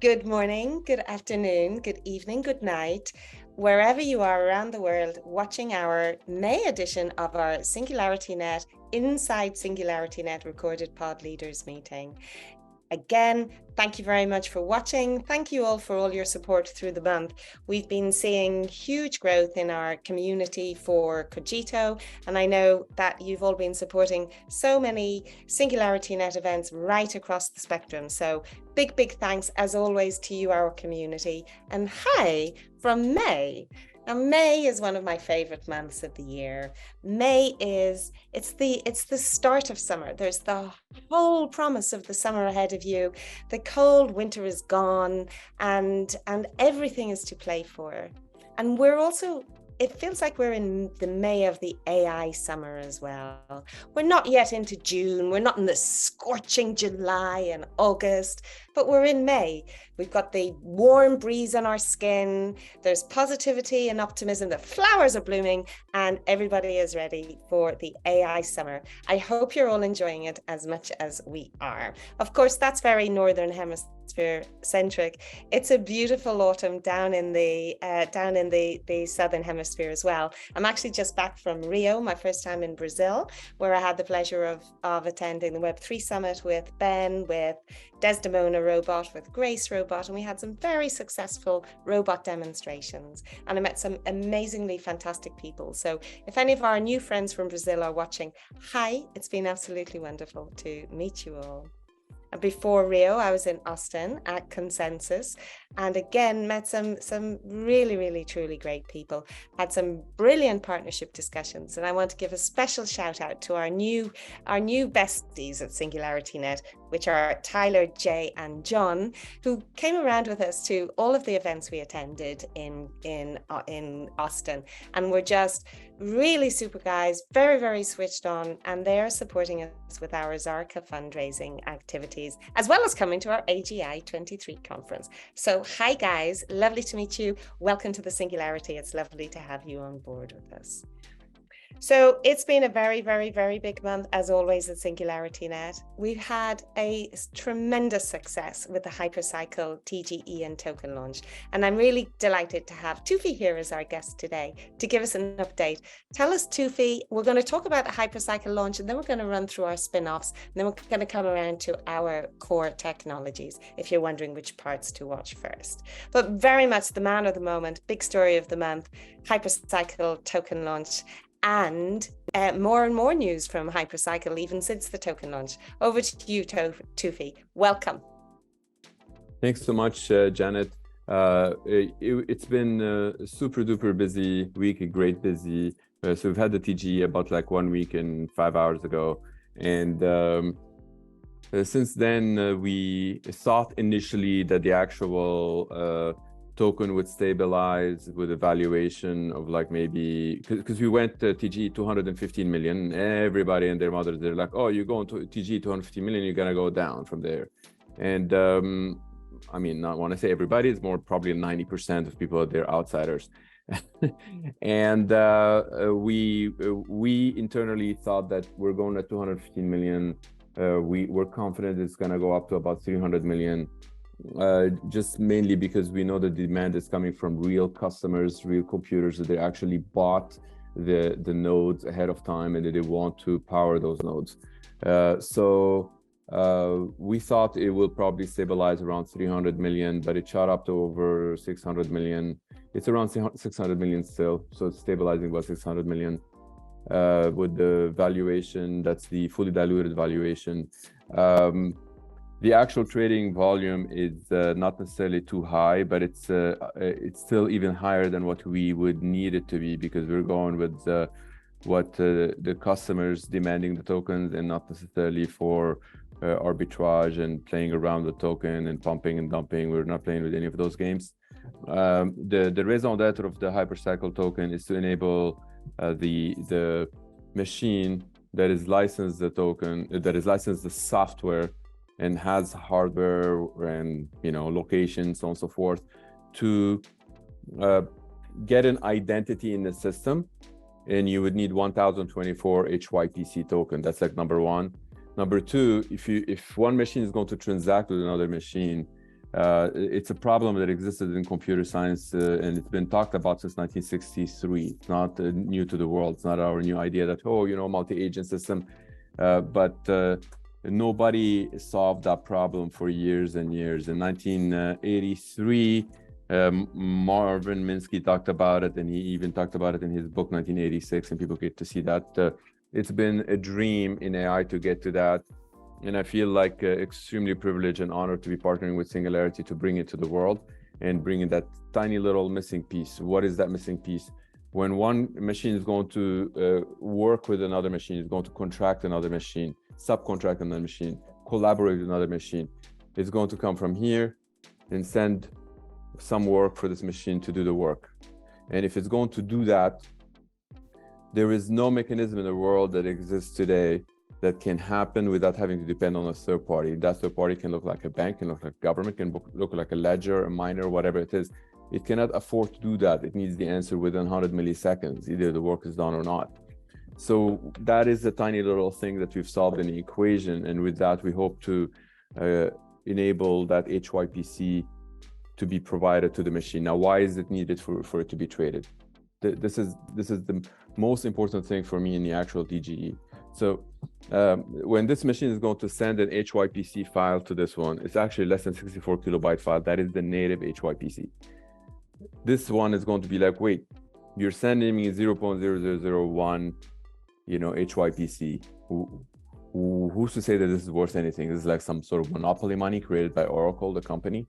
Good morning, good afternoon, good evening, good night, wherever you are around the world watching our May edition of our SingularityNET Inside SingularityNET Recorded Pod Leaders meeting. Again, thank you very much for watching. Thank you all for all your support through the month. We've been seeing huge growth in our community for Cogito, and I know that you've all been supporting so many SingularityNET events right across the spectrum. So big thanks as always to you, our community. And hi from May. Now, May is one of my favorite months of the year. May is, it's the start of summer. There's the whole promise of the summer ahead of you. The cold winter is gone and everything is to play for. And we're also, it feels like we're in the May of the AI summer as well. We're not yet into June. We're not in the scorching July and August, but we're in May. We've got the warm breeze on our skin. There's positivity and optimism. The flowers are blooming and everybody is ready for the AI summer. I hope you're all enjoying it as much as we are. Of course, that's very Northern Hemisphere centric. It's a beautiful autumn down in the Southern Hemisphere as well. I'm actually just back from Rio, my first time in Brazil, where I had the pleasure of attending the Web3 Summit with Ben, with Desdemona Robot, with Grace Robot, and we had some very successful robot demonstrations. And I met some amazingly fantastic people. So if any of our new friends from Brazil are watching, hi, it's been absolutely wonderful to meet you all. And before Rio, I was in Austin at Consensus, and again met some really truly great people. Had some brilliant partnership discussions, and I want to give a special shout out to our new besties at SingularityNET, which are Tyler, Jay, and John, who came around with us to all of the events we attended in Austin, and were just really super guys, very switched on, and they're supporting us with our Zarqa fundraising activities, as well as coming to our AGI 23 conference. So hi guys, lovely to meet you. Welcome to the Singularity. It's lovely to have you on board with us. So it's been a very big month, as always, at SingularityNET. We've had a tremendous success with the HyperCycle TGE and token launch. And I'm really delighted to have Toufi here as our guest today to give us an update. Tell us, Toufi, we're going to talk about the HyperCycle launch, and then we're going to run through our spin-offs, and then we're going to come around to our core technologies, if you're wondering which parts to watch first. But very much the man of the moment, big story of the month, HyperCycle token launch, and more and more news from HyperCycle even since the token launch. Over to you, Toufi. Welcome. Thanks so much, Janet. It's been a super duper busy week, a great busy. So we've had the TG about like 1 week and 5 hours ago. And since then, we thought initially that the actual token would stabilize with a valuation of like maybe, because we went to TG 215 million, everybody and their mothers, they're like, oh, you're going to TG 250 million, you're gonna go down from there. And I mean, not want to say everybody, it's more probably 90% of people, they're outsiders. And we internally thought that we're going at 215 million. We're confident it's gonna go up to about 300 million. Just mainly because we know the demand is coming from real customers, real computers, that they actually bought the nodes ahead of time and that they want to power those nodes. So we thought it will probably stabilize around 300 million, but it shot up to over 600 million. It's around 600 million still, so it's stabilizing about 600 million with the valuation. That's the fully diluted valuation. The actual trading volume is not necessarily too high, but it's still even higher than what we would need it to be, because we're going with what the customers demanding the tokens, and not necessarily for arbitrage and playing around with token and pumping and dumping. We're not playing with any of those games. The raison d'etre of the HyperCycle token is to enable the machine that is licensed the token, that is licensed the software, and has hardware and location, so on and so forth, to get an identity in the system. And you would need 1024 HYPC token. That's like number one. Number two, if one machine is going to transact with another machine, It's a problem that existed in computer science, and it's been talked about since 1963. It's not new to the world. It's not our new idea that, oh, you know, multi-agent system. But nobody solved that problem for years and years. In 1983, Marvin Minsky talked about it, and he even talked about it in his book 1986, and people get to see that. It's been a dream in AI to get to that. And I feel like extremely privileged and honored to be partnering with Singularity to bring it to the world and bring in that tiny little missing piece. What is that missing piece? When one machine is going to work with another machine, is going to contract another machine, subcontract another machine, collaborate with another machine, it's going to come from here and send some work for this machine to do the work. And if it's going to do that, there is no mechanism in the world that exists today that can happen without having to depend on a third party. That third party can look like a bank, can look like government, can look like a ledger, a miner, whatever it is. It cannot afford to do that. It needs the answer within 100 milliseconds, either the work is done or not. So that is the tiny little thing that we've solved in the equation. And with that, we hope to enable that HYPC to be provided to the machine. Now, why is it needed for it to be traded? This is the most important thing for me in the actual DGE. So when this machine is going to send an HYPC file to this one, it's actually less than 64 kilobyte file. That is the native HYPC. This one is going to be like, wait, you're sending me 0.0001, you know, HYPC. Who's to say that this is worth anything? This is like some sort of monopoly money created by Oracle, the company,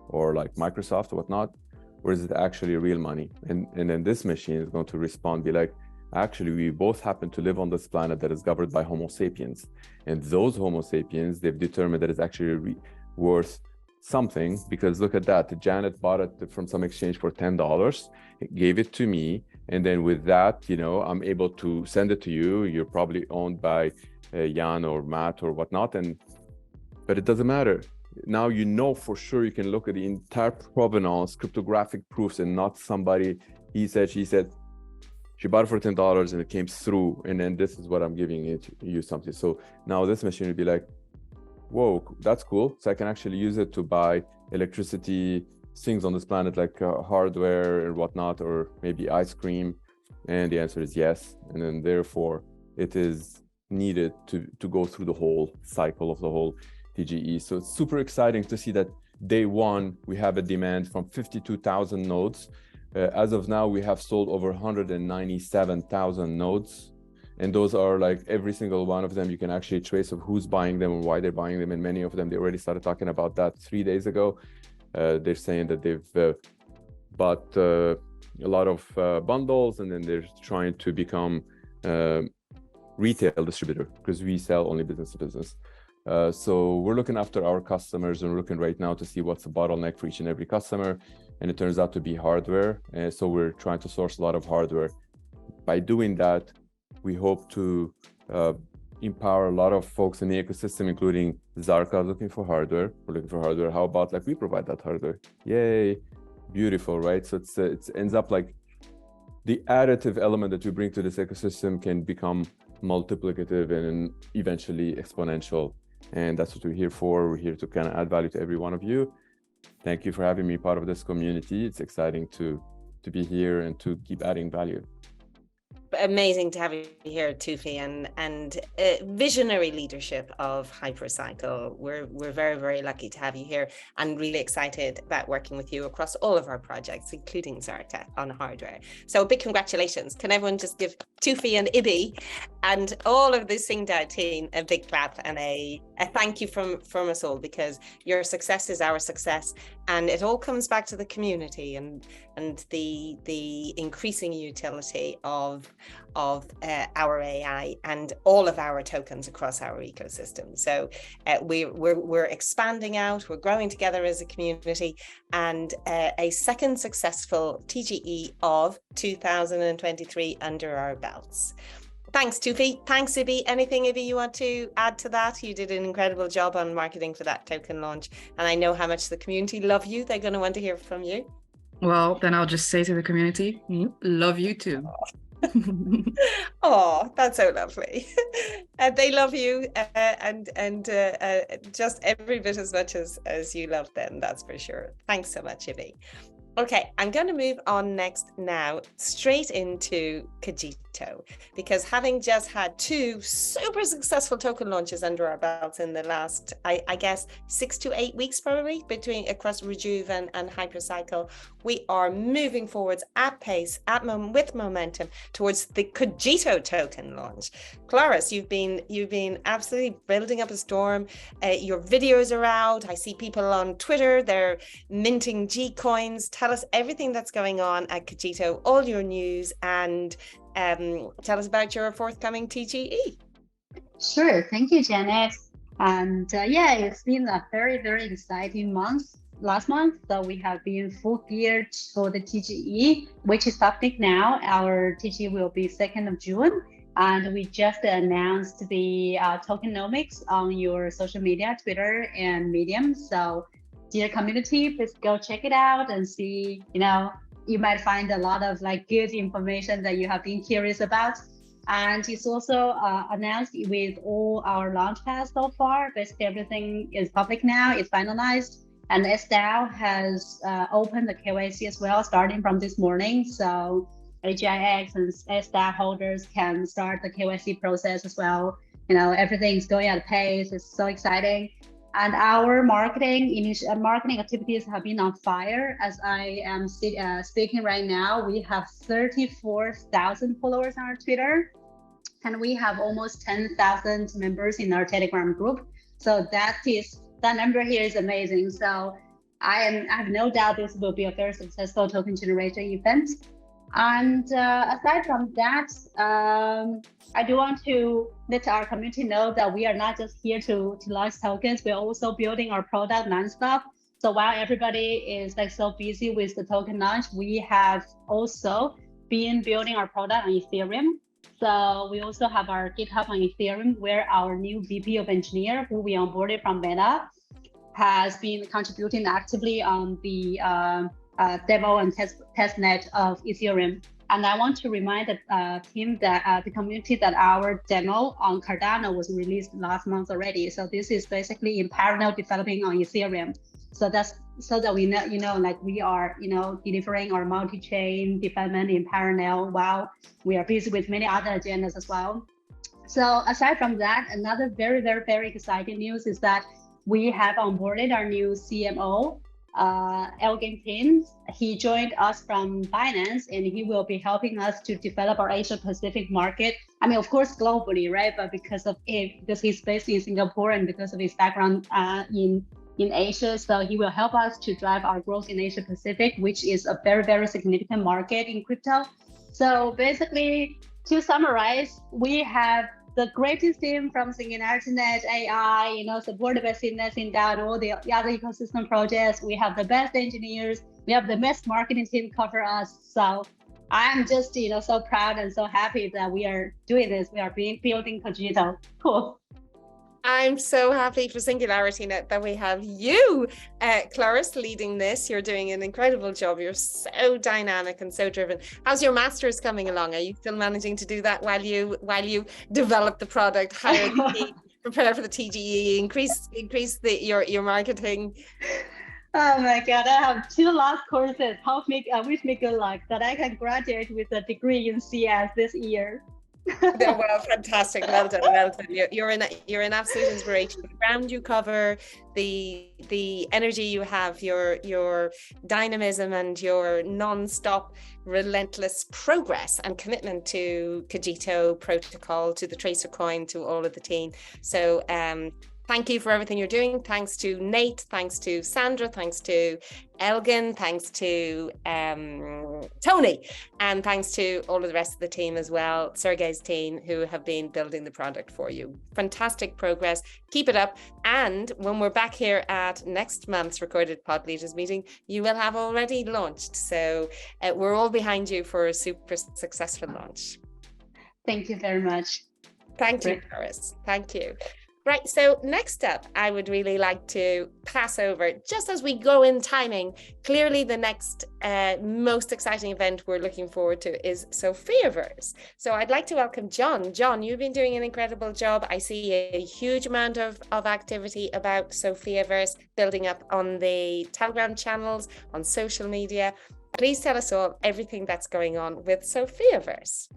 or like Microsoft or whatnot, or is it actually real money? And then this machine is going to respond, be like, actually, we both happen to live on this planet that is governed by Homo sapiens. And those Homo sapiens, they've determined that it's actually worth something, because look at that. Janet bought it from some exchange for $10, gave it to me. And then with that, you know, I'm able to send it to you. You're probably owned by Jan or Matt or whatnot. But it doesn't matter. Now you know for sure you can look at the entire provenance, cryptographic proofs, and not somebody, he said, she said. She bought it for $10 and it came through, and then this is what I'm giving you something. So now this machine would be like, whoa, that's cool. So I can actually use it to buy electricity, things on this planet like hardware and whatnot, or maybe ice cream. And the answer is yes. And then therefore it is needed to go through the whole cycle of the whole DGE. So it's super exciting to see that day one, we have a demand from 52,000 nodes. As of now, we have sold over 197,000 nodes. And those are like every single one of them, you can actually trace of who's buying them and why they're buying them. And many of them, they already started talking about that 3 days ago. They're saying that they've bought a lot of bundles, and then they're trying to become retail distributor, because we sell only business to business. So we're looking after our customers, and we're looking right now to see what's the bottleneck for each and every customer. And it turns out to be hardware. So we're trying to source a lot of hardware. By doing that, we hope to empower a lot of folks in the ecosystem, including Zarqa looking for hardware. We're looking for hardware. How about like we provide that hardware? Yay, beautiful, right? So it ends up like the additive element that we bring to this ecosystem can become multiplicative and eventually exponential. And that's what we're here for. We're here to kind of add value to every one of you. Thank you for having me part of this community. It's exciting to be here and to keep adding value. Amazing to have you here, Toufi, and visionary leadership of HyperCycle. We're very, very lucky to have you here, and really excited about working with you across all of our projects, including Zarqa on hardware. So big congratulations. Can everyone just give Toufi and Ibi and all of the SingDAO team a big clap and a thank you from us all, because your success is our success, and it all comes back to the community and the increasing utility of our AI and all of our tokens across our ecosystem. So we're expanding out, we're growing together as a community, and a second successful TGE of 2023 under our belts. Thanks, Toufi. Thanks, Ibi. Anything, Ibi, you want to add to that? You did an incredible job on marketing for that token launch, and I know how much the community love you. They're going to want to hear from you. Well, then I'll just say to the community, love you too. Oh, that's so lovely. And they love you, and just every bit as much as you love them, that's for sure. Thanks so much, Ibi. Okay, I'm going to move on next now, straight into Cogito, because having just had 2 super successful token launches under our belts in the last, I guess, 6 to 8 weeks probably, between across Rejuve and HyperCycle, we are moving forwards at pace, with momentum towards the Cogito token launch. Cloris, you've been absolutely building up a storm. Your videos are out. I see people on Twitter, they're minting G coins. Tell us everything that's going on at Cogito, all your news, and tell us about your forthcoming TGE. Sure, thank you, Janet. And yeah, it's been a very, very exciting month. Last month, so we have been full geared for the TGE, which is public now. Our TGE will be 2nd of June. And we just announced the tokenomics on your social media, Twitter and Medium. So dear community, please go check it out and see, you might find a lot of good information that you have been curious about. And it's also announced with all our launch pads so far. Basically, everything is public now, it's finalized. And SDAO has opened the KYC as well, starting from this morning. So AGIX and SDAO holders can start the KYC process as well. Everything's going at a pace. It's so exciting. And our marketing activities have been on fire. As I am speaking right now, we have 34,000 followers on our Twitter, and we have almost 10,000 members in our Telegram group. So that number here is amazing. So I have no doubt this will be a very successful token generation event. And aside from that, I do want to let our community know that we are not just here to launch tokens, we're also building our product nonstop. So while everybody is so busy with the token launch, we have also been building our product on Ethereum. So we also have our GitHub on Ethereum, where our new VP of Engineer, who we onboarded from Meta, has been contributing actively on the demo and testnet of Ethereum. And I want to remind the team that the community that our demo on Cardano was released last month already. So this is basically in parallel developing on Ethereum. So that's so that we know, we are, delivering our multi-chain development in parallel while we are busy with many other agendas as well. So aside from that, another very, very, very exciting news is that we have onboarded our new CMO, Elgin. He joined us from Binance, and he will be helping us to develop our Asia Pacific market. I mean, of course, globally, right? But because he's based in Singapore and because of his background in Asia, so he will help us to drive our growth in Asia Pacific, which is a very, very significant market in crypto. So basically, to summarize, we have the greatest team from SingularityNET AI, supported by Synapse and all the other ecosystem projects. We have the best engineers. We have the best marketing team cover us. So I'm just, so proud and so happy that we are doing this. We are building Cogito. Cool. I'm so happy for SingularityNET that we have you, Cloris, leading this. You're doing an incredible job. You're so dynamic and so driven. How's your master's coming along? Are you still managing to do that while you develop the product, hire the team, prepare for the TGE, increase your marketing? Oh my God, I have 2 last courses. Wish me good luck that I can graduate with a degree in CS this year. Well, fantastic. Well done. You're an absolute inspiration. The ground you cover, the energy you have, your dynamism and your non-stop relentless progress and commitment to Cogito protocol, to the Tracer coin, to all of the team. So thank you for everything you're doing. Thanks to Nate, thanks to Sandra, thanks to Elgin, thanks to Tony, and thanks to all of the rest of the team as well, Sergey's team, who have been building the product for you. Fantastic progress. Keep it up. And when we're back here at next month's Recorded Pod Leaders meeting, you will have already launched. So we're all behind you for a super successful launch. Thank you very much. Thank you, Cloris. Thank you. Right, so next up, I would really like to pass over, just as we go in timing, clearly the next most exciting event we're looking forward to is Sophiaverse. So I'd like to welcome John. John, you've been doing an incredible job. I see a huge amount of activity about Sophiaverse building up on the Telegram channels, on social media. Please tell us all everything that's going on with Sophiaverse.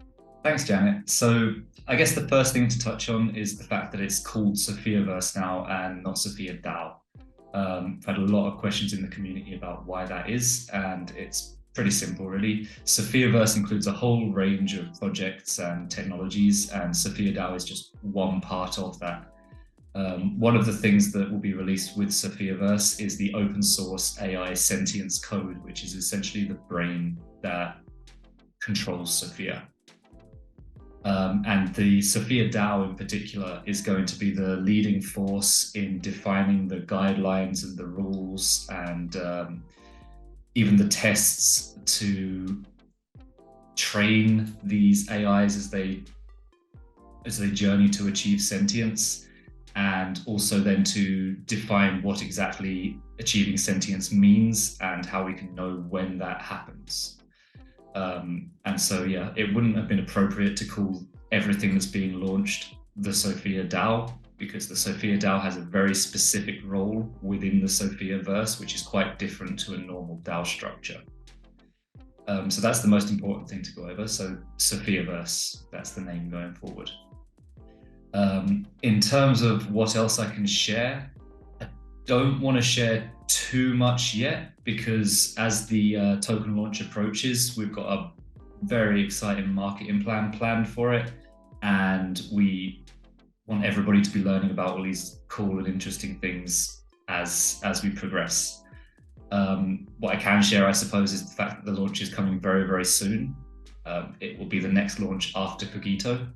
Thanks, Janet. So I guess the first thing to touch on is the fact that it's called Sophiaverse now and not Sophia.Dao. I've had a lot of questions in the community about why that is, and it's pretty simple, really. Sophiaverse includes a whole range of projects and technologies, and Sophia.Dao is just one part of that. One of the things that will be released with Sophiaverse is the open source AI sentience code, which is essentially the brain that controls Sophia. And the Sophia.Dao in particular is going to be the leading force in defining the guidelines and the rules and even the tests to train these AIs as they journey to achieve sentience, and also then to define what exactly achieving sentience means and how we can know when that happens. And so, yeah, it wouldn't have been appropriate to call everything that's being launched the Sophia.Dao, because the Sophia.Dao has a very specific role within the Sophiaverse, which is quite different to a normal DAO structure. So that's the most important thing to go over. So Sophiaverse, that's the name going forward. In terms of what else I can share, I don't want to share too much yet, because as the token launch approaches, we've got a very exciting marketing plan planned for it, and we want everybody to be learning about all these cool and interesting things as we progress. What I can share, I suppose, is the fact that the launch is coming very, very soon. It will be the next launch after Cogito.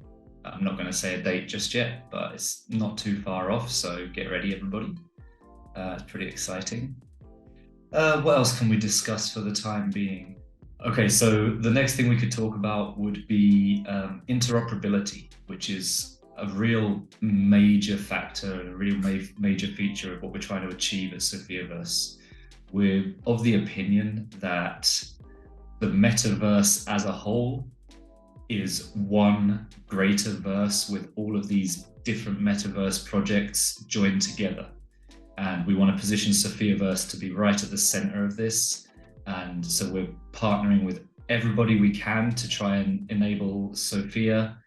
I'm not going to say a date just yet, but it's not too far off, so get ready, everybody. It's pretty exciting. What else can we discuss for the time being? Okay, so the next thing we could talk about would be interoperability, which is a real major factor and a real major feature of what we're trying to achieve at Sophiaverse. We're of the opinion that the metaverse as a whole is one greater verse with all of these different metaverse projects joined together. And we want to position Sophiaverse to be right at the center of this. And so we're partnering with everybody we can to try and enable Sophia,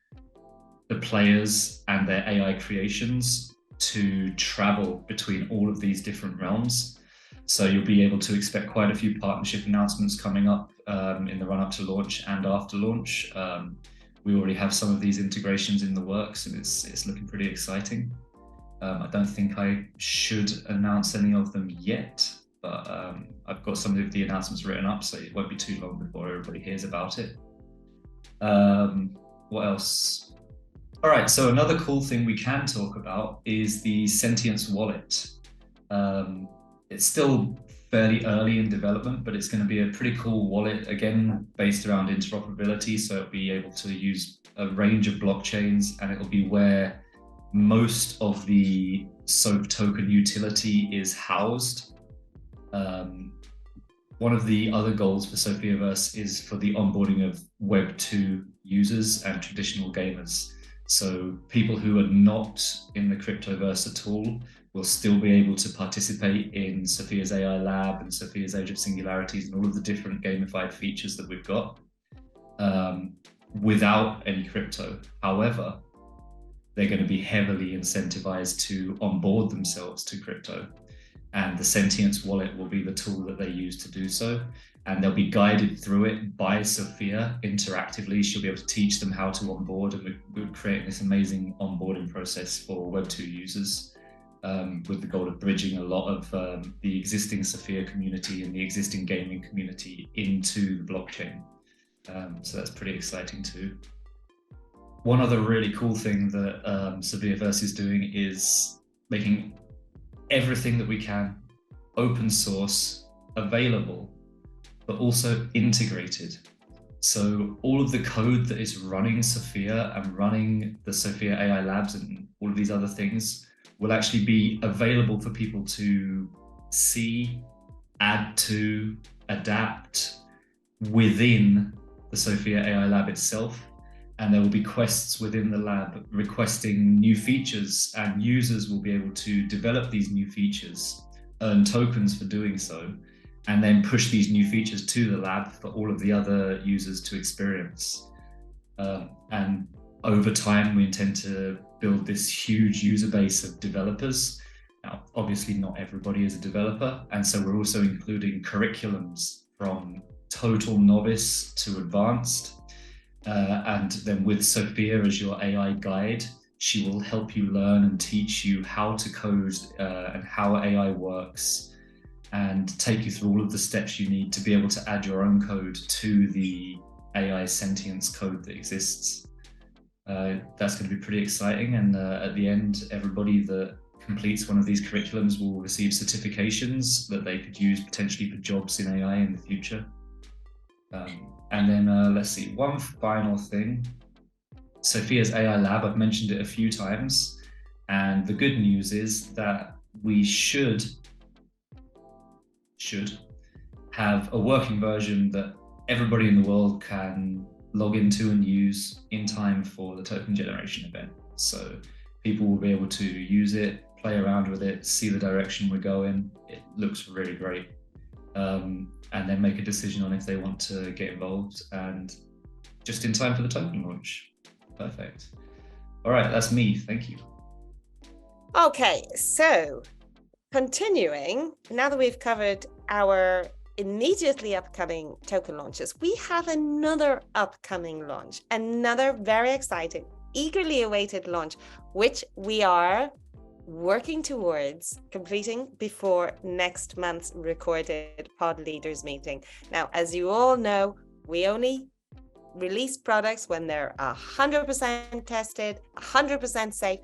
the players and their AI creations to travel between all of these different realms. So you'll be able to expect quite a few partnership announcements coming up in the run-up to launch and after launch. We already have some of these integrations in the works, and it's looking pretty exciting. I don't think I should announce any of them yet, but I've got some of the announcements written up, so it won't be too long before everybody hears about it. What else? All right, so another cool thing we can talk about is the Sentience wallet. It's still fairly early in development, but it's going to be a pretty cool wallet, again, based around interoperability. So it'll be able to use a range of blockchains, and it'll be where most of the SOAP token utility is housed. One of the other goals for Sophiaverse is for the onboarding of Web 2 users and traditional gamers. So people who are not in the cryptoverse at all will still be able to participate in Sophia's AI Lab and Sophia's Age of Singularities and all of the different gamified features that we've got without any crypto. However, they're going to be heavily incentivized to onboard themselves to crypto. And the Sentience wallet will be the tool that they use to do so. And they'll be guided through it by Sophia interactively. She'll be able to teach them how to onboard, and we're creating this amazing onboarding process for Web 2 users with the goal of bridging a lot of the existing Sophia community and the existing gaming community into the blockchain. So that's pretty exciting too. One other really cool thing that Sophiaverse is doing is making everything that we can open source, available, but also integrated. So all of the code that is running Sophia and running the Sophia AI Labs and all of these other things will actually be available for people to see, add to, adapt within the Sophia.AI lab itself. And there will be quests within the lab requesting new features, and users will be able to develop these new features, earn tokens for doing so, and then push these new features to the lab for all of the other users to experience. And over time, we intend to build this huge user base of developers. Now, obviously not everybody is a developer, and so we're also including curriculums from total novice to advanced. And then with Sophia as your AI guide, she will help you learn and teach you how to code and how AI works, and take you through all of the steps you need to be able to add your own code to the AI sentience code that exists. That's going to be pretty exciting, and at the end, everybody that completes one of these curriculums will receive certifications that they could use potentially for jobs in AI in the future. And then let's see, one final thing. Sophia's AI lab, I've mentioned it a few times, and the good news is that we should have a working version that everybody in the world can log into and use in time for the token generation event. So people will be able to use it, play around with it, see the direction we're going. It looks really great. And then make a decision on if they want to get involved, and just in time for the token launch. Perfect. All right, that's me. Thank you. Okay, so continuing, now that we've covered our immediately upcoming token launches, we have another upcoming launch, another very exciting, eagerly awaited launch, which we are working towards completing before next month's recorded pod leaders meeting. Now, as you all know, we only release products when they're 100% tested, 100% safe,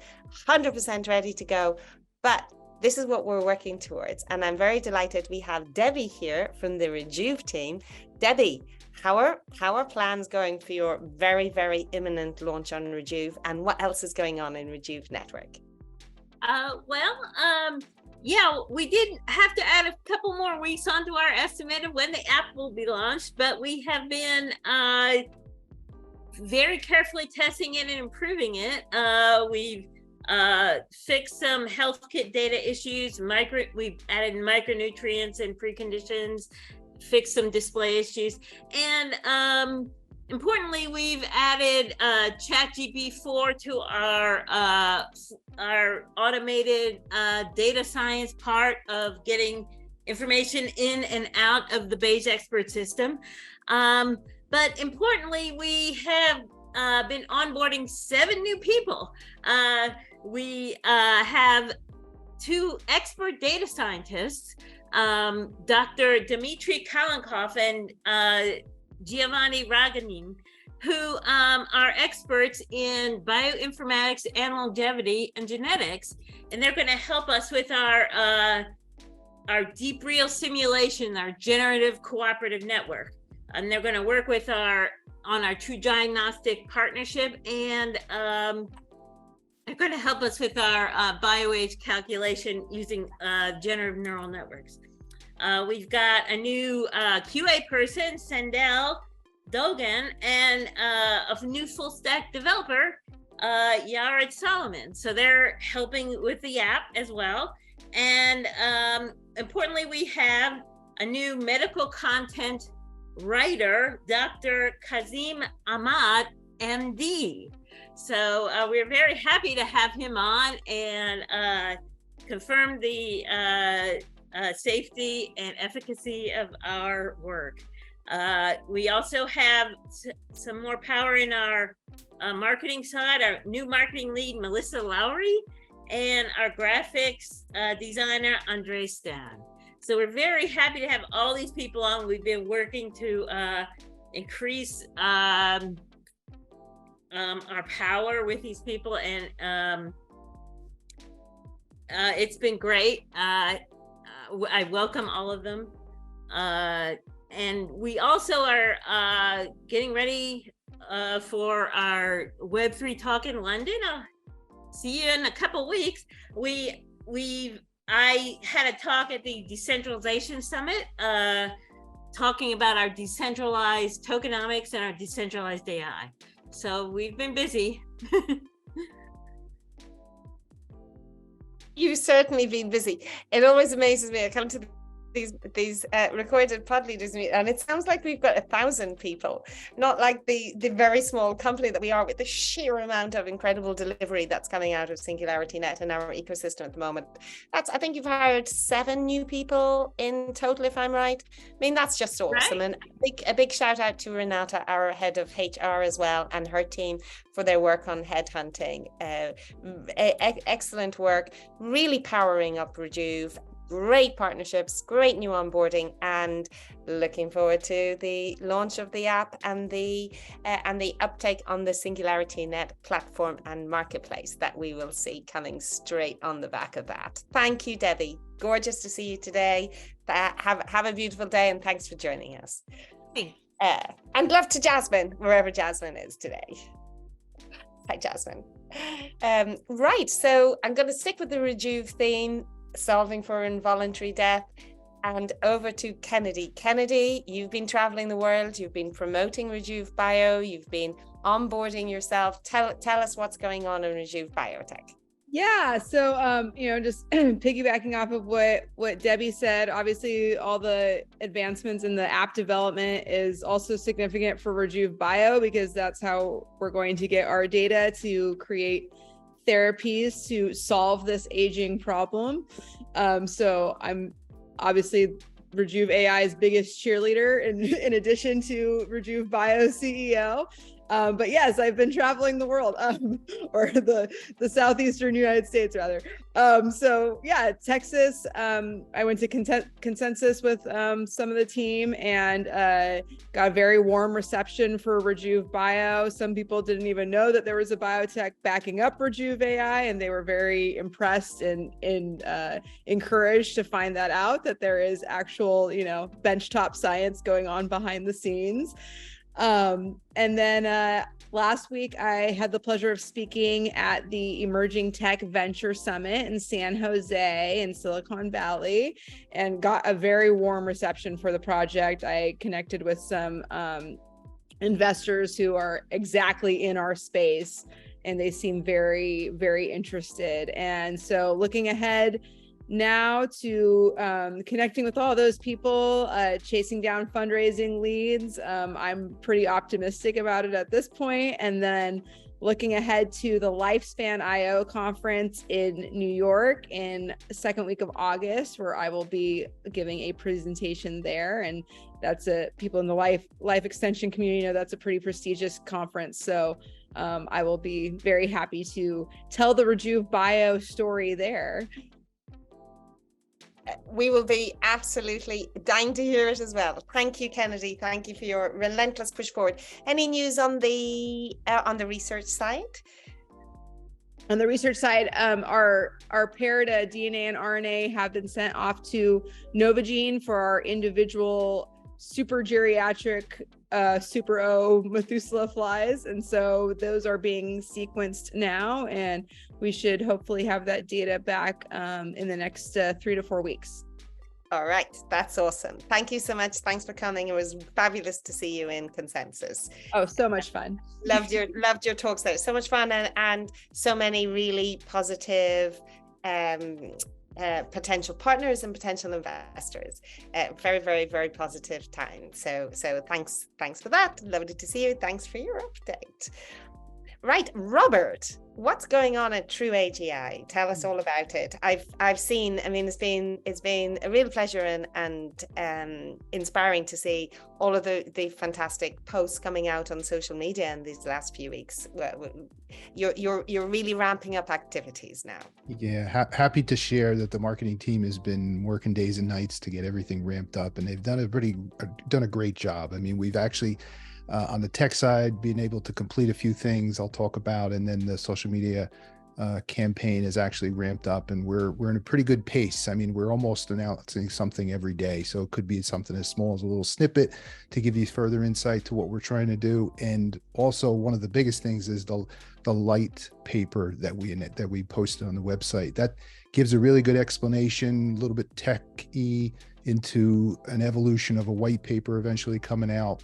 100% ready to go. But this is what we're working towards. And I'm very delighted we have Debbie here from the Rejuve team. Debbie, how are plans going for your very, very imminent launch on Rejuve, and what else is going on in Rejuve Network? Yeah, we did have to add a couple more weeks onto our estimate of when the app will be launched, but we have been very carefully testing it and improving it. We've fixed some health kit data issues. We've added micronutrients and preconditions, fixed some display issues, and importantly, we've added ChatGPT-4 to our automated data science part of getting information in and out of the Beige expert system. But importantly, we have been onboarding 7 new people. We have 2 expert data scientists, Dr. Dmitry Kalenkov and Giovanni Raganin, who are experts in bioinformatics and longevity and genetics, and they're going to help us with our deep real simulation, our generative cooperative network, and they're going to work with on our True Diagnostic partnership, and they're going to help us with our bioage calculation using generative neural networks. We've got a new QA person, Sandel Dogan, and a new full stack developer, Yared Solomon. So they're helping with the app as well. And importantly, we have a new medical content writer, Dr. Kazim Ahmad, MD. So we're very happy to have him on and confirm the safety and efficacy of our work. We also have some more power in our marketing side, our new marketing lead, Melissa Lowry, and our graphics designer, Andre Stan. So we're very happy to have all these people on. We've been working to increase our power with these people, and it's been great. I welcome all of them. And we also are getting ready for our Web3 talk in London. see you in a couple weeks. I had a talk at the Decentralization Summit, talking about our decentralized tokenomics and our decentralized AI. So we've been busy. You've certainly been busy. It always amazes me. I come to these recorded pod leaders meet, and it sounds like we've got 1,000 people, not like the very small company that we are, with the sheer amount of incredible delivery that's coming out of SingularityNET and our ecosystem at the moment. I think you've hired 7 new people in total, if I'm right. I mean, that's just awesome. Right. And a big shout out to Renata, our head of HR as well, and her team for their work on headhunting. Excellent work, really powering up Rejuve. Great partnerships, great new onboarding, and looking forward to the launch of the app and the uptake on the SingularityNET platform and marketplace that we will see coming straight on the back of that. Thank you, Debbie. Gorgeous to see you today. Have a beautiful day, and thanks for joining us. And love to Jasmine, wherever Jasmine is today. Hi, Jasmine. Right, so I'm going to stick with the Rejuve theme, solving for involuntary death, and over to Kennedy. Kennedy, you've been traveling the world, you've been promoting Rejuve.Bio, you've been onboarding yourself. Tell us what's going on in Rejuve.Bio tech. Yeah, so just piggybacking off of what Debbie said, obviously all the advancements in the app development is also significant for Rejuve.Bio, because that's how we're going to get our data to create therapies to solve this aging problem. So I'm obviously Rejuve.AI's biggest cheerleader in addition to Rejuve.Bio CEO. But yes, I've been traveling the world, or the southeastern United States rather. So yeah, Texas, I went to Consensus with some of the team, and got a very warm reception for Rejuve.Bio. Some people didn't even know that there was a biotech backing up Rejuve.AI, and they were very impressed and encouraged to find that out, that there is actual, benchtop science going on behind the scenes. And then last week, I had the pleasure of speaking at the Emerging Tech Venture Summit in San Jose in Silicon Valley, and got a very warm reception for the project. I connected with some investors who are exactly in our space, and they seem very, very interested. And so looking ahead now to connecting with all those people, chasing down fundraising leads. I'm pretty optimistic about it at this point. And then looking ahead to the Lifespan IO conference in New York in the second week of August, where I will be giving a presentation there. And that's people in the life extension community know that's a pretty prestigious conference. So I will be very happy to tell the Rejuve.Bio story there. We will be absolutely dying to hear it as well. Thank you, Kennedy. Thank you for your relentless push forward. Any news on the research side? On the research side, our paired DNA and RNA have been sent off to Novogene for our individual super geriatric Super O Methuselah flies. And so those are being sequenced now, and we should hopefully have that data back in the next 3 to 4 weeks. All right, that's awesome. Thank you so much. Thanks for coming. It was fabulous to see you in Consensus. Oh, so much fun. Loved your talks there. So much fun, and so many really positive potential partners and potential investors. Very, very, very positive time. So thanks for that. Lovely to see you. Thanks for your update. Right, Robert, what's going on at TrueAGI? Tell us all about it. I've seen. I mean, it's been a real pleasure and inspiring to see all of the fantastic posts coming out on social media in these last few weeks. You're really ramping up activities now. Yeah, happy to share that the marketing team has been working days and nights to get everything ramped up, and they've done a great job. I mean, we've actually. On the tech side, being able to complete a few things I'll talk about, and then the social media campaign has actually ramped up, and we're in a pretty good pace. I mean, we're almost announcing something every day, so it could be something as small as a little snippet to give you further insight to what we're trying to do. And also, one of the biggest things is the light paper that we posted on the website. That gives a really good explanation, a little bit tech-y, into an evolution of a white paper eventually coming out.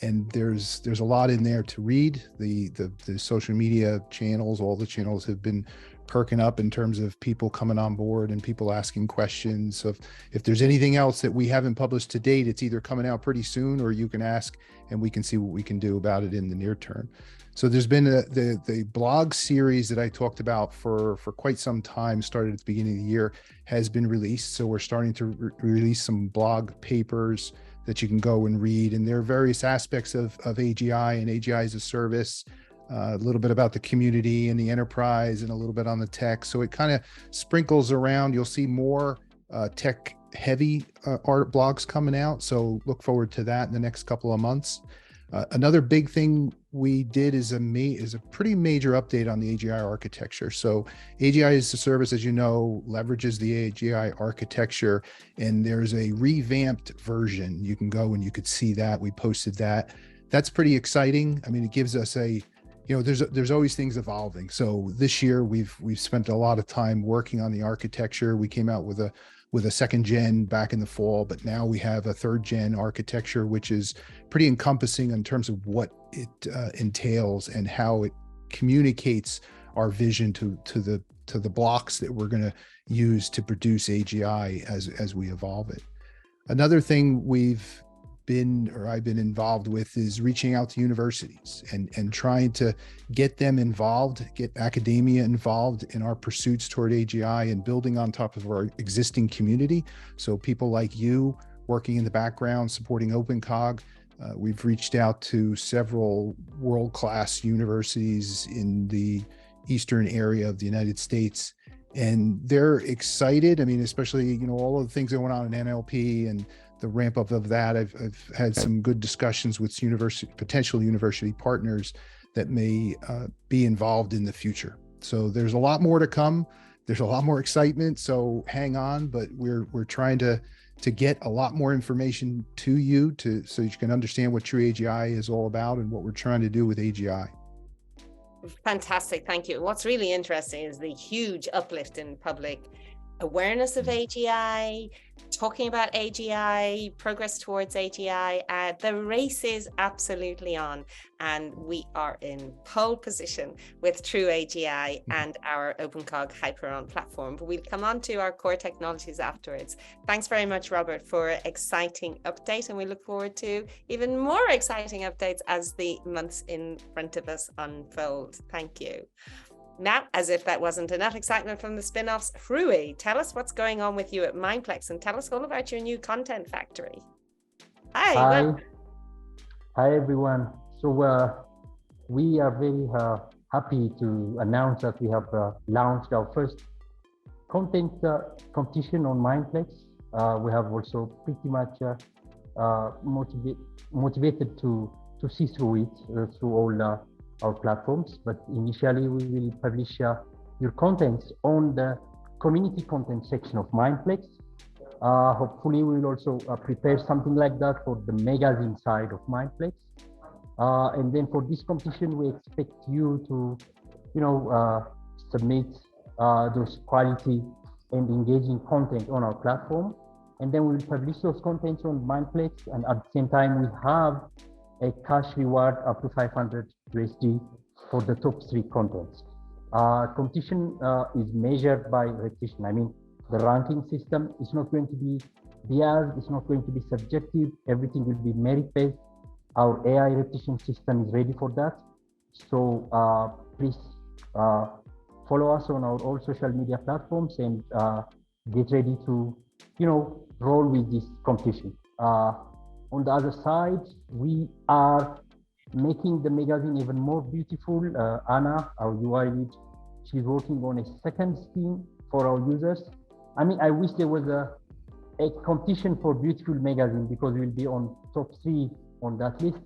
And there's a lot in there to read. The social media channels, all the channels have been perking up in terms of people coming on board and people asking questions. So if there's anything else that we haven't published to date, it's either coming out pretty soon, or you can ask and we can see what we can do about it in the near term. So there's been the blog series that I talked about for quite some time, started at the beginning of the year, has been released. So we're starting to release some blog papers that you can go and read. And there are various aspects of AGI and AGI as a service, a little bit about the community and the enterprise, and a little bit on the tech. So it kind of sprinkles around. You'll see more tech heavy art blogs coming out. So look forward to that in the next couple of months. Another big thing we did is a pretty major update on the AGI architecture. So AGI as a service, as you know, leverages the AGI architecture, and there's a revamped version. You can go and you could see that. We posted that. That's pretty exciting. I mean, it gives us there's always things evolving. So this year we've spent a lot of time working on the architecture. We came out with a second gen back in the fall, but now we have a third gen architecture, which is pretty encompassing in terms of what it entails and how it communicates our vision to the blocks that we're going to use to produce AGI as we evolve it. Another thing I've been involved with is reaching out to universities and trying to get them involved, get academia involved in our pursuits toward AGI and building on top of our existing community. So people like you working in the background, supporting OpenCog. We've reached out to several world-class universities in the eastern area of the United States, and they're excited. I mean, especially, all of the things that went on in NLP and the ramp up of that. I've had some good discussions with potential university partners that may be involved in the future. So there's a lot more to come. There's a lot more excitement. So hang on, but we're trying to get a lot more information to you so you can understand what TrueAGI is all about and what we're trying to do with AGI. Fantastic, thank you. What's really interesting is the huge uplift in public awareness of AGI, talking about AGI, progress towards AGI. The race is absolutely on, and we are in pole position with TrueAGI and our OpenCog HyperOn platform. But we'll come on to our core technologies afterwards. Thanks very much, Robert, for an exciting update, and we look forward to even more exciting updates as the months in front of us unfold. Thank you. Now, as if that wasn't enough excitement from the spin-offs, Hruy, tell us what's going on with you at Mindplex and tell us all about your new content factory. Hi. Hi, everyone. So we are very happy to announce that we have launched our first content competition on Mindplex. We have also pretty much motivated to see through it through all our platforms, but initially we will publish your contents on the community content section of Mindplex. Hopefully we will also prepare something like that for the magazine side of Mindplex. And then for this competition, we expect you to, submit those quality and engaging content on our platform. And then we will publish those contents on Mindplex. And at the same time, we have a cash reward up to 500 USD for the top 3 contents. Competition is measured by repetition. I mean, the ranking system is not going to be biased, it's not going to be subjective, everything will be merit-based. Our AI repetition system is ready for that. So please follow us on our all social media platforms and get ready to, roll with this competition. On the other side, we are making the magazine even more beautiful. Anna, our UI lead, she's working on a second scheme for our users. I mean, I wish there was a competition for beautiful magazine because we'll be on top 3 on that list.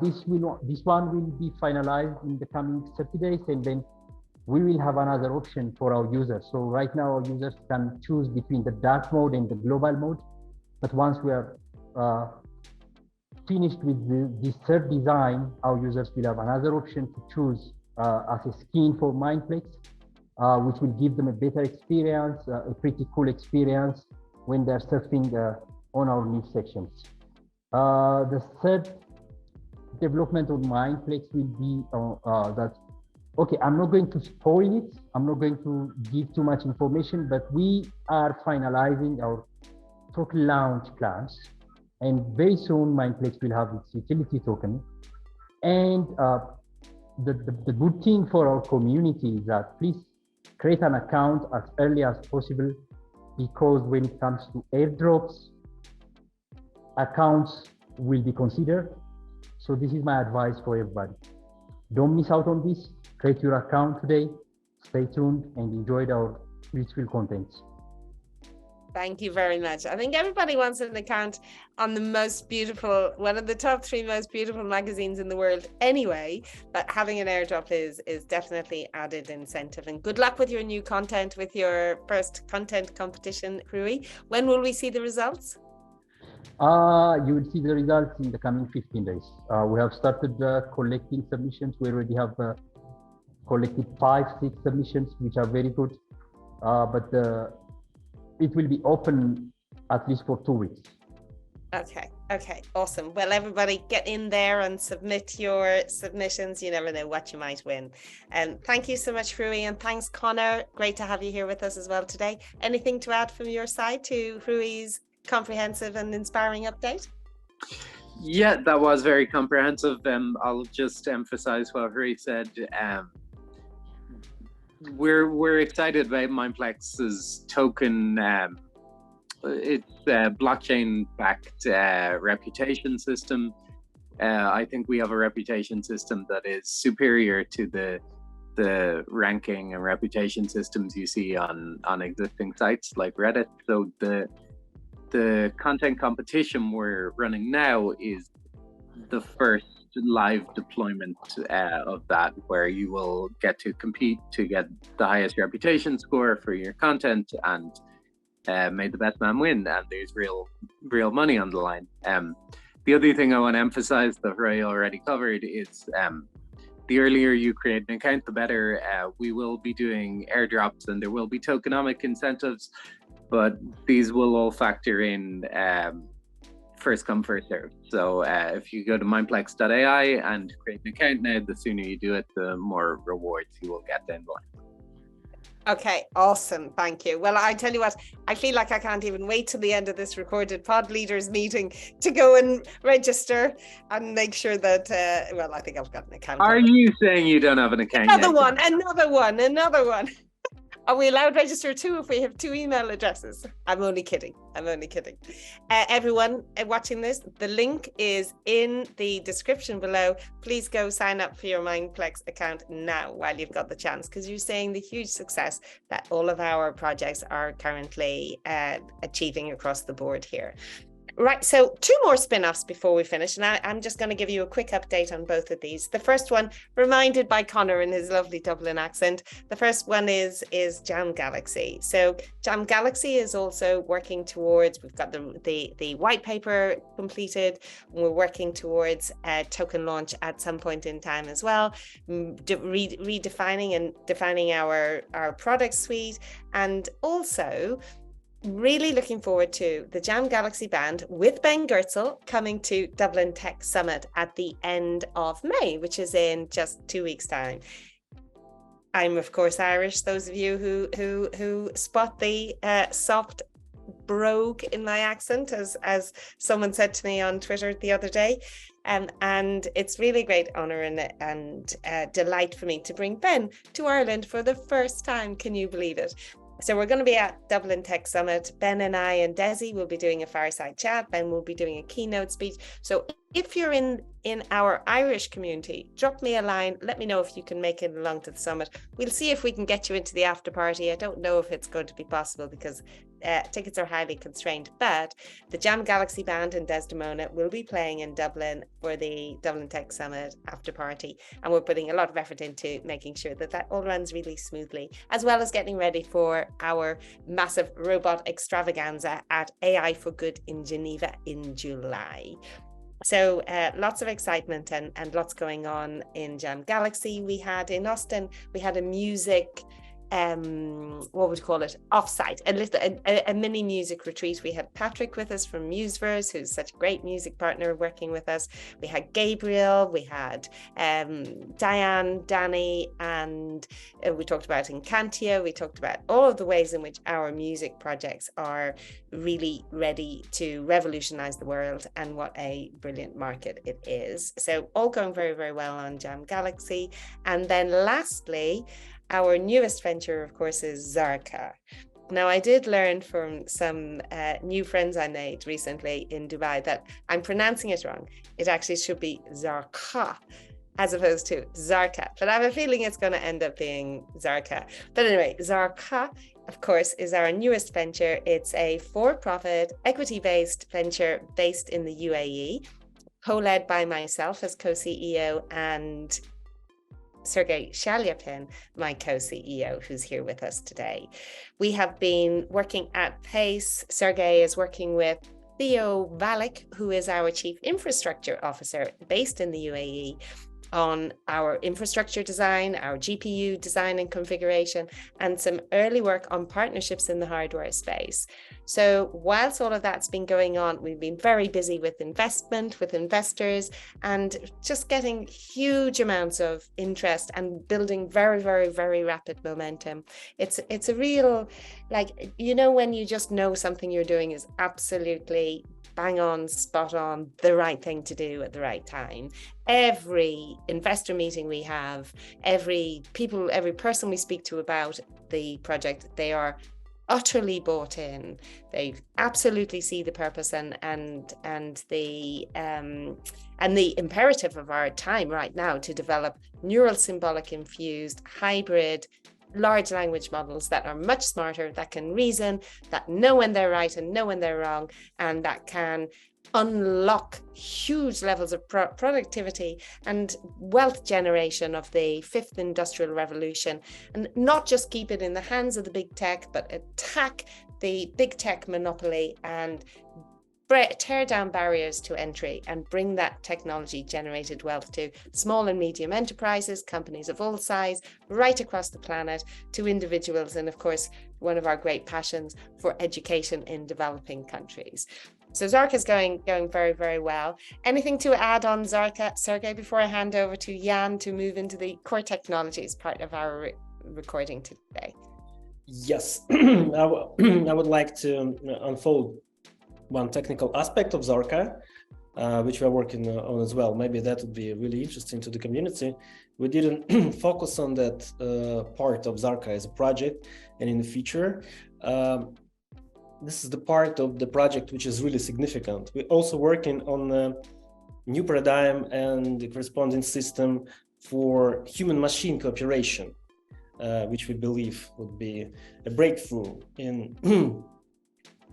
This one will be finalized in the coming 30 days, and then we will have another option for our users. So right now our users can choose between the dark mode and the global mode. But once we are finished with this third design, our users will have another option to choose as a skin for Mindplex, which will give them a better experience, a pretty cool experience when they're surfing on our news sections. The third development on Mindplex will be that, okay, I'm not going to spoil it. I'm not going to give too much information, but we are finalizing our token launch plans. And very soon, Mindplex will have its utility token. And the good thing for our community is that please create an account as early as possible, because when it comes to airdrops, accounts will be considered. So this is my advice for everybody. Don't miss out on this. Create your account today. Stay tuned and enjoy our useful content. Thank you very much. I think everybody wants an account on the most beautiful, one of the top 3 most beautiful magazines in the world anyway, but having an airdrop is definitely added incentive. And good luck with your new content, with your first content competition, Hruy. When will we see the results? You will see the results in the coming 15 days. We have started collecting submissions. We already have collected 5-6 submissions, which are very good. But it will be open at least for 2 weeks. Okay, awesome. Well, everybody get in there and submit your submissions. You never know what you might win. And thank you so much, Hruy, and thanks, Conor. Great to have you here with us as well today. Anything to add from your side to Hruy's comprehensive and inspiring update? Yeah, that was very comprehensive. I'll just emphasize what Hruy said. We're excited about Mindplex's token. It's a blockchain-backed reputation system. I think we have a reputation system that is superior to the ranking and reputation systems you see on existing sites like Reddit. So the content competition we're running now is the first live deployment of that, where you will get to compete to get the highest reputation score for your content, and may the best man win, and there's real money on the line. The other thing I want to emphasize that Hruy already covered is the earlier you create an account, the better. We will be doing airdrops and there will be tokenomic incentives, but these will all factor in first come, first served. So if you go to Mindplex.ai and create an account now, the sooner you do it, the more rewards you will get down the line. Okay, awesome. Thank you. Well, I tell you what, I feel like I can't even wait till the end of this recorded pod leaders meeting to go and register and make sure that, well, I think I've got an account. Are you saying you don't have an account yet? Another one. Are we allowed to register 2 if we have 2 email addresses? I'm only kidding. Everyone watching this, the link is in the description below. Please go sign up for your Mindplex account now while you've got the chance, because you're seeing the huge success that all of our projects are currently achieving across the board here. Right, so 2 more spin-offs before we finish, and I'm just going to give you a quick update on both of these. The first one, reminded by Conor in his lovely Dublin accent, the first one is Jam Galaxy. So Jam Galaxy is also working towards, we've got the white paper completed, and we're working towards a token launch at some point in time as well, redefining and defining our product suite, and also really looking forward to the Jam Galaxy band with Ben Goertzel coming to Dublin Tech Summit at the end of May, which is in just 2 weeks' time. I'm of course Irish. Those of you who spot the soft brogue in my accent, as someone said to me on Twitter the other day, and it's really great honor and delight for me to bring Ben to Ireland for the first time. Can you believe it? So we're going to be at Dublin Tech Summit. Ben and I and Desi will be doing a fireside chat. Ben will be doing a keynote speech. So if you're in our Irish community, drop me a line. Let me know if you can make it along to the summit. We'll see if we can get you into the after party. I don't know if it's going to be possible because tickets are highly constrained, but the Jam Galaxy Band and Desdemona will be playing in Dublin for the Dublin Tech Summit after party. And we're putting a lot of effort into making sure that that all runs really smoothly, as well as getting ready for our massive robot extravaganza at AI for Good in Geneva in July. So lots of excitement and lots going on in Jam Galaxy. We had in Austin, we had a music, what would you call it, offsite, a mini music retreat. We had Patrick with us from Museverse, who's such a great music partner working with us. We had Gabriel, we had Diane, Danny, and we talked about Incantio. We talked about all of the ways in which our music projects are really ready to revolutionize the world and what a brilliant market it is. So all going very, very well on Jam Galaxy. And then lastly, our newest venture, of course, is Zarqa. Now, I did learn from some new friends I made recently in Dubai that I'm pronouncing it wrong. It actually should be Zarqa as opposed to Zarqa, but I have a feeling it's going to end up being Zarqa. But anyway, Zarqa, of course, is our newest venture. It's a for-profit, equity-based venture based in the UAE, co-led by myself as co-CEO and Sergey Shalyapin, my co-CEO, who's here with us today. We have been working at pace. Sergey is working with Theo Valek, who is our Chief Infrastructure Officer based in the UAE, on our infrastructure design, our GPU design and configuration, and some early work on partnerships in the hardware space. So whilst all of that's been going on, we've been very busy with investment, with investors, and just getting huge amounts of interest and building very, very, very rapid momentum. It's a real, like, you know, when you just know something you're doing is absolutely bang on, spot on, the right thing to do at the right time. Every investor meeting we have, every person we speak to about the project, they are utterly bought in. They absolutely see the purpose and the imperative of our time right now to develop neural symbolic infused hybrid large language models that are much smarter, that can reason, that know when they're right and know when they're wrong, and that can unlock huge levels of productivity and wealth generation of the fifth industrial revolution, and not just keep it in the hands of the big tech, but attack the big tech monopoly and tear down barriers to entry and bring that technology generated wealth to small and medium enterprises, companies of all size, right across the planet, to individuals, and of course, one of our great passions for education in developing countries. So Zarqa is going very, very well. Anything to add on Zarqa, Sergey, before I hand over to Jan to move into the core technologies part of our recording today? Yes, I would like to unfold one technical aspect of Zarqa, which we're working on as well. Maybe that would be really interesting to the community. We didn't focus on that part of Zarqa as a project, and in the future, this is the part of the project which is really significant. We're also working on a new paradigm and the corresponding system for human-machine cooperation, which we believe would be a breakthrough in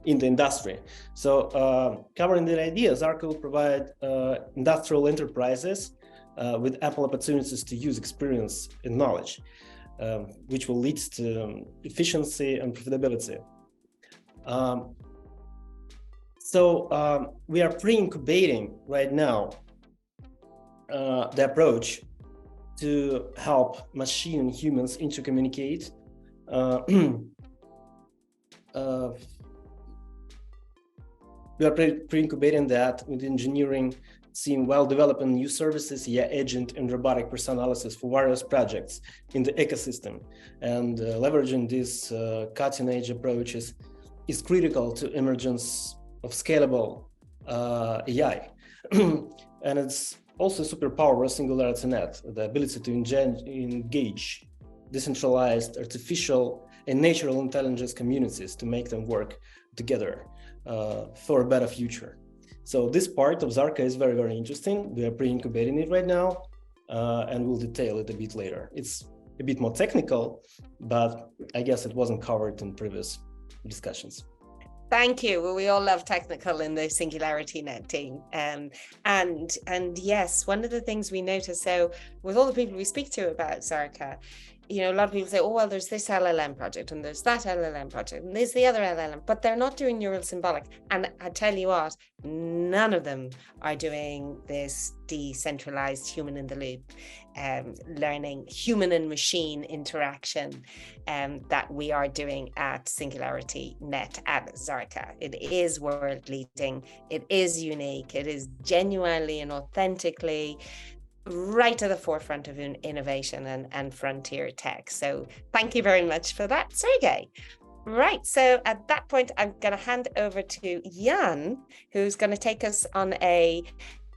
the industry. So covering the idea, Zarqa will provide industrial enterprises with ample opportunities to use experience and knowledge, which will lead to efficiency and profitability. So we are pre-incubating right now the approach to help machine and humans intercommunicate. We are pre-incubating that with engineering, seeing while developing new services, agent and robotic personalities for various projects in the ecosystem. And leveraging these cutting-edge approaches is critical to emergence of scalable AI. And it's also superpower of SingularityNET, the ability to engage decentralized, artificial, and natural intelligence communities to make them work together for a better future. So this part of Zarqa is very, very interesting. We are pre-incubating it right now, and we'll detail it a bit later. It's a bit more technical, but I guess it wasn't covered in previous discussions. Thank you. Well, we all love technical in the SingularityNET team. And yes, one of the things we notice, so with all the people we speak to about Zarqa, you know, a lot of people say, oh, well, there's this LLM project and there's that LLM project and there's the other LLM, but they're not doing neural symbolic. And I tell you what, none of them are doing this decentralized human in the loop learning, human and machine interaction that we are doing at SingularityNET at Zarqa. It is world leading, it is unique, it is genuinely and authentically right to the forefront of innovation and frontier tech. So thank you very much for that, Sergey. Right, so at that point, I'm going to hand over to Jan, who's going to take us on a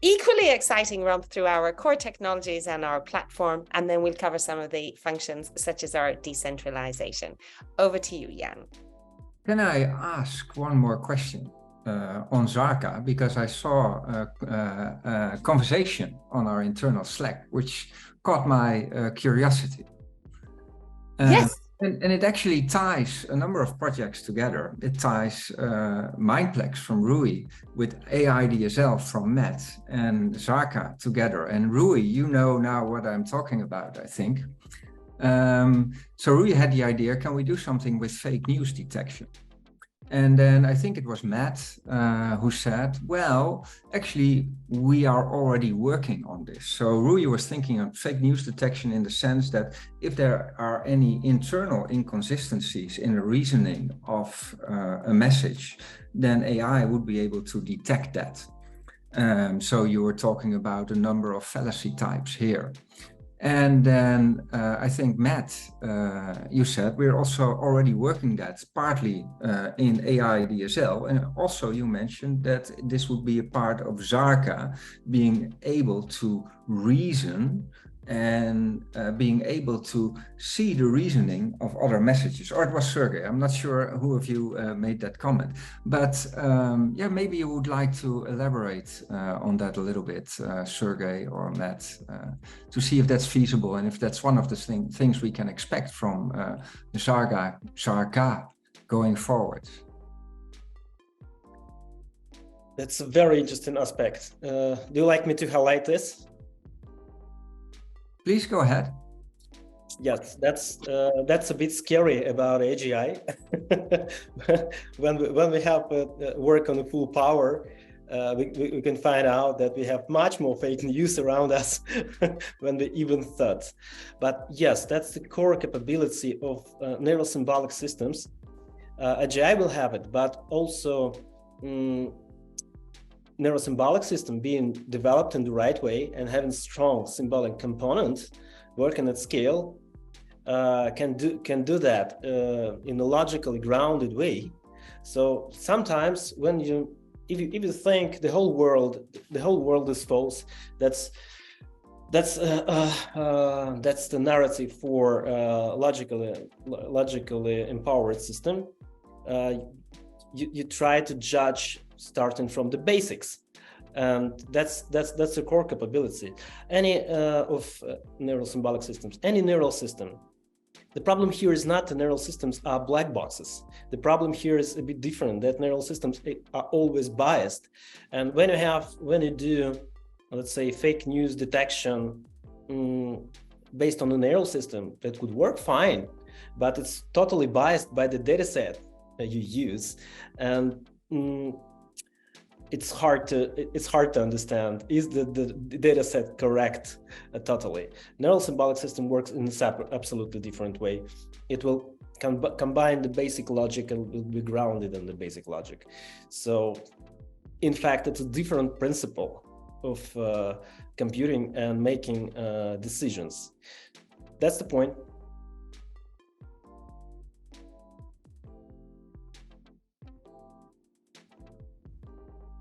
equally exciting romp through our core technologies and our platform, and then we'll cover some of the functions such as our decentralization. Over to you, Jan. Can I ask one more question? On Zarqa, because I saw a conversation on our internal Slack, which caught my curiosity. Yes. And it actually ties a number of projects together. It ties Mindplex from Hruy with AI DSL from MET and Zarqa together. And Hruy, you know now what I'm talking about, I think. So Hruy had the idea, can we do something with fake news detection? And then I think it was Matt who said, well, actually, we are already working on this. So Hruy was thinking of fake news detection in the sense that if there are any internal inconsistencies in the reasoning of a message, then AI would be able to detect that. So you were talking about a number of fallacy types here. And then I think, Matt, you said we're also already working that partly in AI DSL. And also you mentioned that this would be a part of Zarqa being able to reason and being able to see the reasoning of other messages. Or it was Sergey, I'm not sure who of you made that comment. But yeah, maybe you would like to elaborate on that a little bit, Sergey or Matt, to see if that's feasible and if that's one of the things we can expect from Zarqa going forward. That's a very interesting aspect. Do you like me to highlight this? Please go ahead. Yes, that's a bit scary about AGI. when we have work on the full power, we can find out that we have much more fake news around us than we even thought. But yes, that's the core capability of neural symbolic systems. AGI will have it, but also neural symbolic system being developed in the right way and having strong symbolic component working at scale can do that in a logically grounded way. So sometimes when if you think the whole world is false, that's the narrative for logically empowered system. You try to judge starting from the basics, and that's a core capability. Any of neural symbolic systems, any neural system. The problem here is not the neural systems are black boxes. The problem here is a bit different, that neural systems are always biased. And when you do, let's say, fake news detection based on a neural system, that could work fine, but it's totally biased by the data set that you use. And it's hard to understand, is the data set correct totally. Neural symbolic system works in an absolutely different way. It will combine the basic logic and will be grounded in the basic logic. So in fact, it's a different principle of computing and making decisions. That's the point.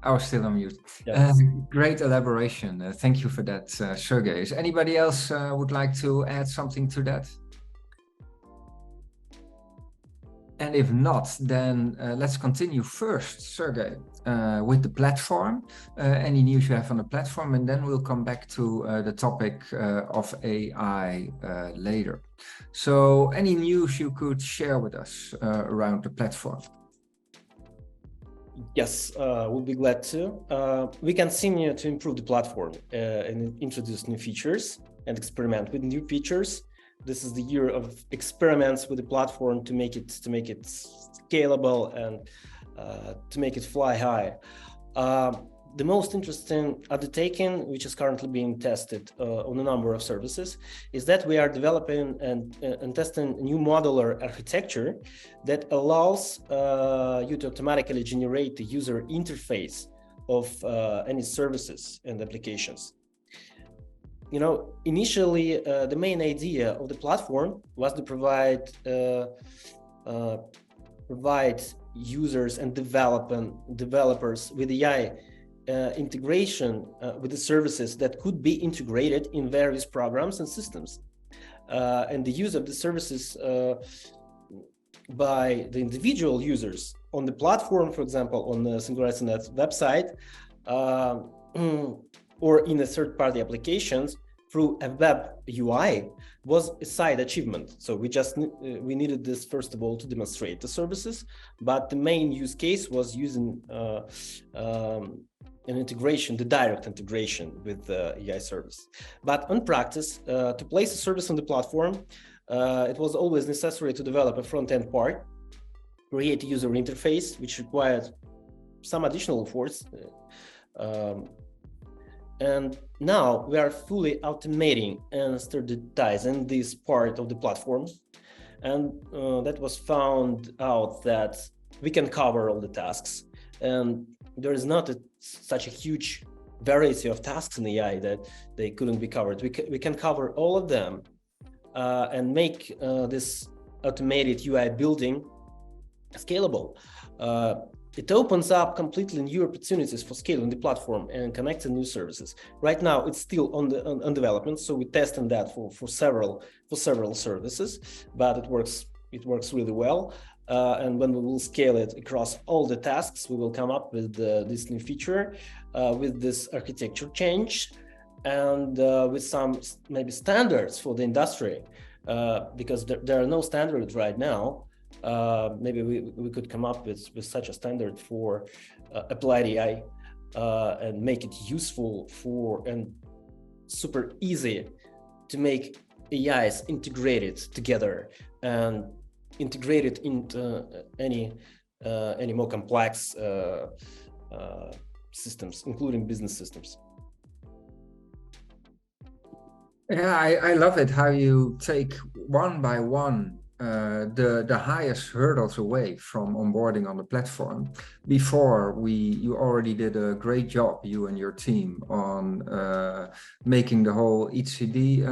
I was still on mute. Yes. Great elaboration. Thank you for that, Sergey. Is anybody else would like to add something to that? And if not, then let's continue first, Sergey, with the platform, any news you have on the platform, and then we'll come back to the topic of AI later. So any news you could share with us around the platform? Yes, we'll be glad to. We continue to improve the platform and introduce new features and experiment with new features. This is the year of experiments with the platform to make it scalable and to make it fly high. The most interesting undertaking, which is currently being tested on a number of services, is that we are developing and testing a new modular architecture that allows you to automatically generate the user interface of any services and applications. You know, initially, the main idea of the platform was to provide users and developers with AI integration with the services that could be integrated in various programs and systems. And the use of the services by the individual users on the platform, for example, on the SingularityNET website, or in a third-party applications through a web UI was a side achievement. So we needed this, first of all, to demonstrate the services, but the main use case was using an integration, the direct integration with the AI service. But in practice, to place a service on the platform, it was always necessary to develop a front-end part, create a user interface, which required some additional efforts. And now we are fully automating and standardizing this part of the platform. And that was found out that we can cover all the tasks. And there is not such a huge variety of tasks in AI that they couldn't be covered. We can cover all of them and make this automated UI building scalable. It opens up completely new opportunities for scaling the platform and connecting new services. Right now, it's still on development, so we're testing that for several services, but it works really well. And when we will scale it across all the tasks, we will come up with this new feature, with this architecture change, and with some maybe standards for the industry, because there are no standards right now. Maybe we could come up with such a standard for applied AI and make it useful for and super easy to make AIs integrated together and integrated into any more complex systems, including business systems. Yeah, I love it how you take one by one the highest hurdles away from onboarding on the platform. Before, you already did a great job, you and your team, on making the whole etcd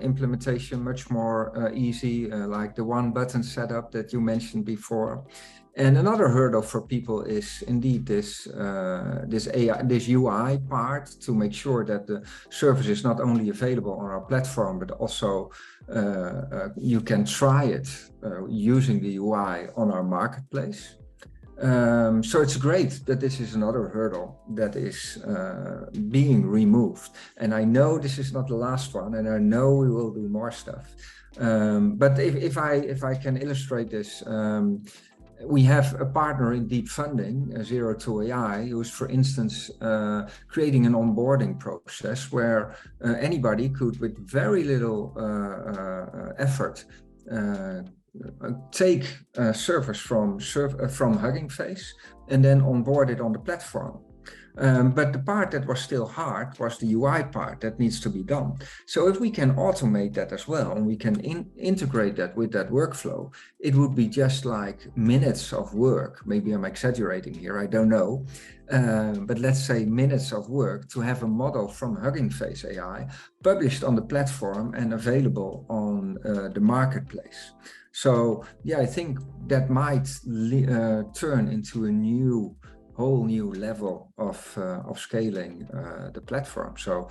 implementation much more easy, like the one button setup that you mentioned before. And another hurdle for people is indeed this UI part, to make sure that the service is not only available on our platform, but also you can try it using the UI on our marketplace. So it's great that this is another hurdle that is being removed. And I know this is not the last one, and I know we will do more stuff. But if I can illustrate this, we have a partner in deep funding, Zero2AI, who is, for instance, creating an onboarding process where anybody could, with very little effort, take service from Hugging Face and then onboard it on the platform. But the part that was still hard was the UI part that needs to be done. So if we can automate that as well, and we can integrate that with that workflow, it would be just like minutes of work. Maybe I'm exaggerating here, I don't know. But let's say minutes of work to have a model from Hugging Face AI published on the platform and available on the marketplace. So yeah, I think that might turn into a whole new level of scaling the platform. So,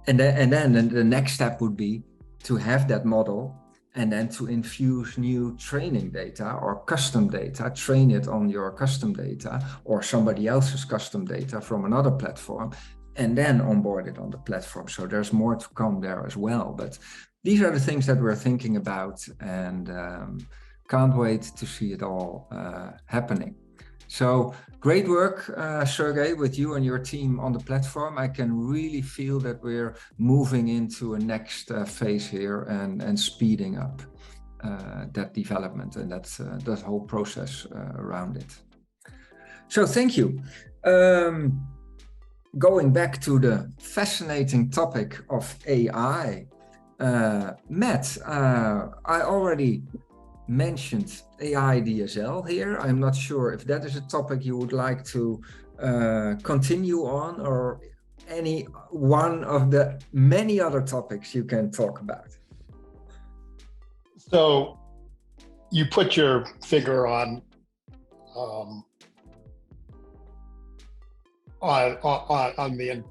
and then the next step would be to have that model and then to infuse new training data or custom data, train it on your custom data or somebody else's custom data from another platform, and then onboard it on the platform. So there's more to come there as well. But these are the things that we're thinking about, and can't wait to see it all happening. So great work, Sergey, with you and your team on the platform. I can really feel that we're moving into a next phase here and speeding up that development and that whole process around it. So thank you. Going back to the fascinating topic of AI, Matt, I already mentioned AI DSL here. I'm not sure if that is a topic you would like to continue on, or any one of the many other topics you can talk about. So you put your finger on the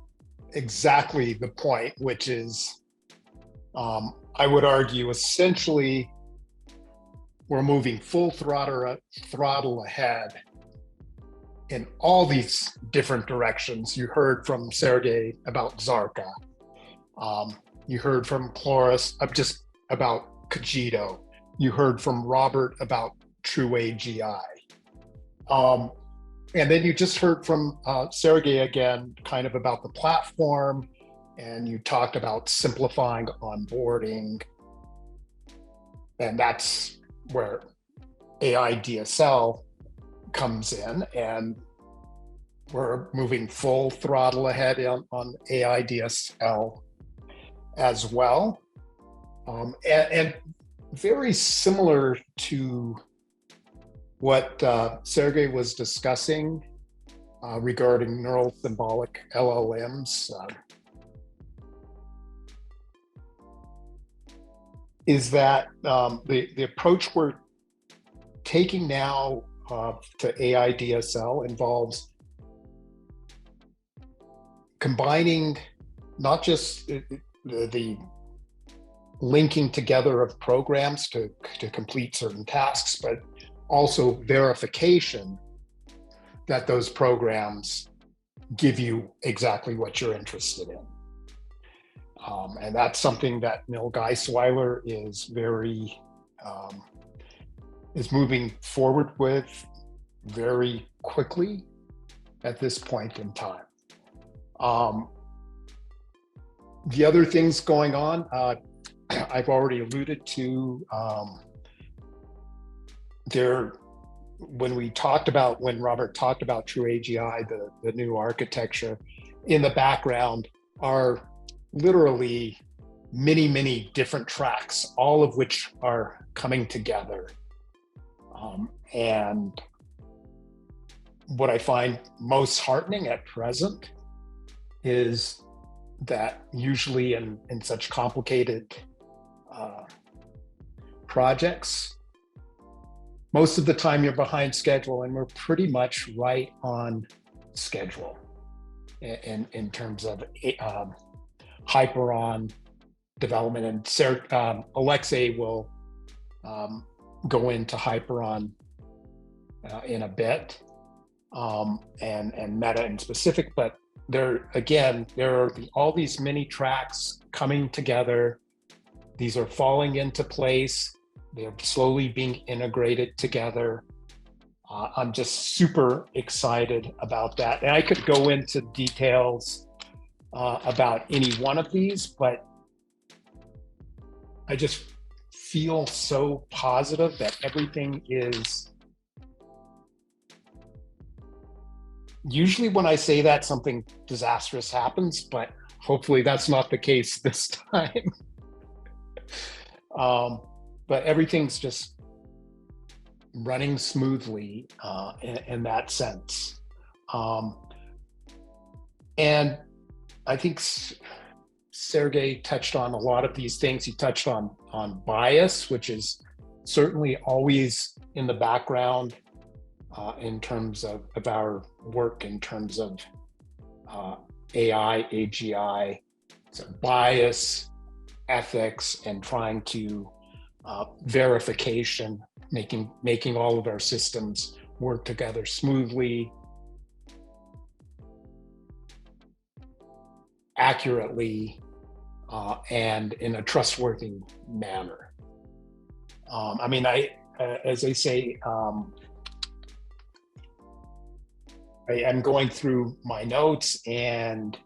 exactly the point, which is I would argue essentially we're moving full throttle ahead in all these different directions. You heard from Sergey about Zarqa. You heard from Cloris just about Cogito. You heard from Robert about TrueAGI. And then you just heard from Sergey again, kind of about the platform, and you talked about simplifying onboarding. And that's where AI DSL comes in, and we're moving full throttle ahead on AI DSL as well. And very similar to what Sergey was discussing regarding neural symbolic LLMs, is that the approach we're taking now to AI DSL involves combining not just the linking together of programs to complete certain tasks, but also verification that those programs give you exactly what you're interested in. And that's something that Neil Geisweiler is is moving forward with very quickly at this point in time. The other things going on, I've already alluded to. When Robert talked about TrueAGI, the new architecture, in the background are literally many different tracks, all of which are coming together. And what I find most heartening at present is that usually in such complicated projects, most of the time you're behind schedule, and we're pretty much right on schedule in terms of Hyperon development. And Alexey will go into Hyperon in a bit, and Meta in specific, but there are all these mini tracks coming together. These are falling into place. They're slowly being integrated together. I'm just super excited about that. And I could go into details about any one of these, but I just feel so positive that everything is. Usually when I say that, something disastrous happens, but hopefully that's not the case this time. But everything's just running smoothly in that sense. And I think Sergey touched on a lot of these things. He touched on bias, which is certainly always in the background in terms of our work, in terms of AI, AGI, so bias, ethics, and trying to verification, making all of our systems work together smoothly, accurately, and in a trustworthy manner. I mean, as I say, I'm going through my notes and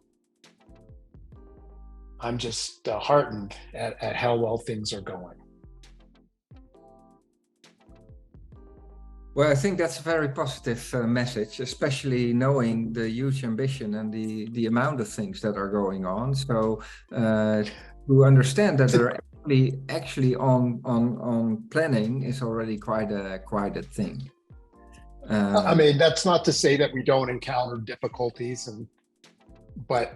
I'm just heartened at how well things are going. Well, I think that's a very positive message, especially knowing the huge ambition and the amount of things that are going on. So to understand that they're actually on planning is already quite a thing. I mean, that's not to say that we don't encounter difficulties, but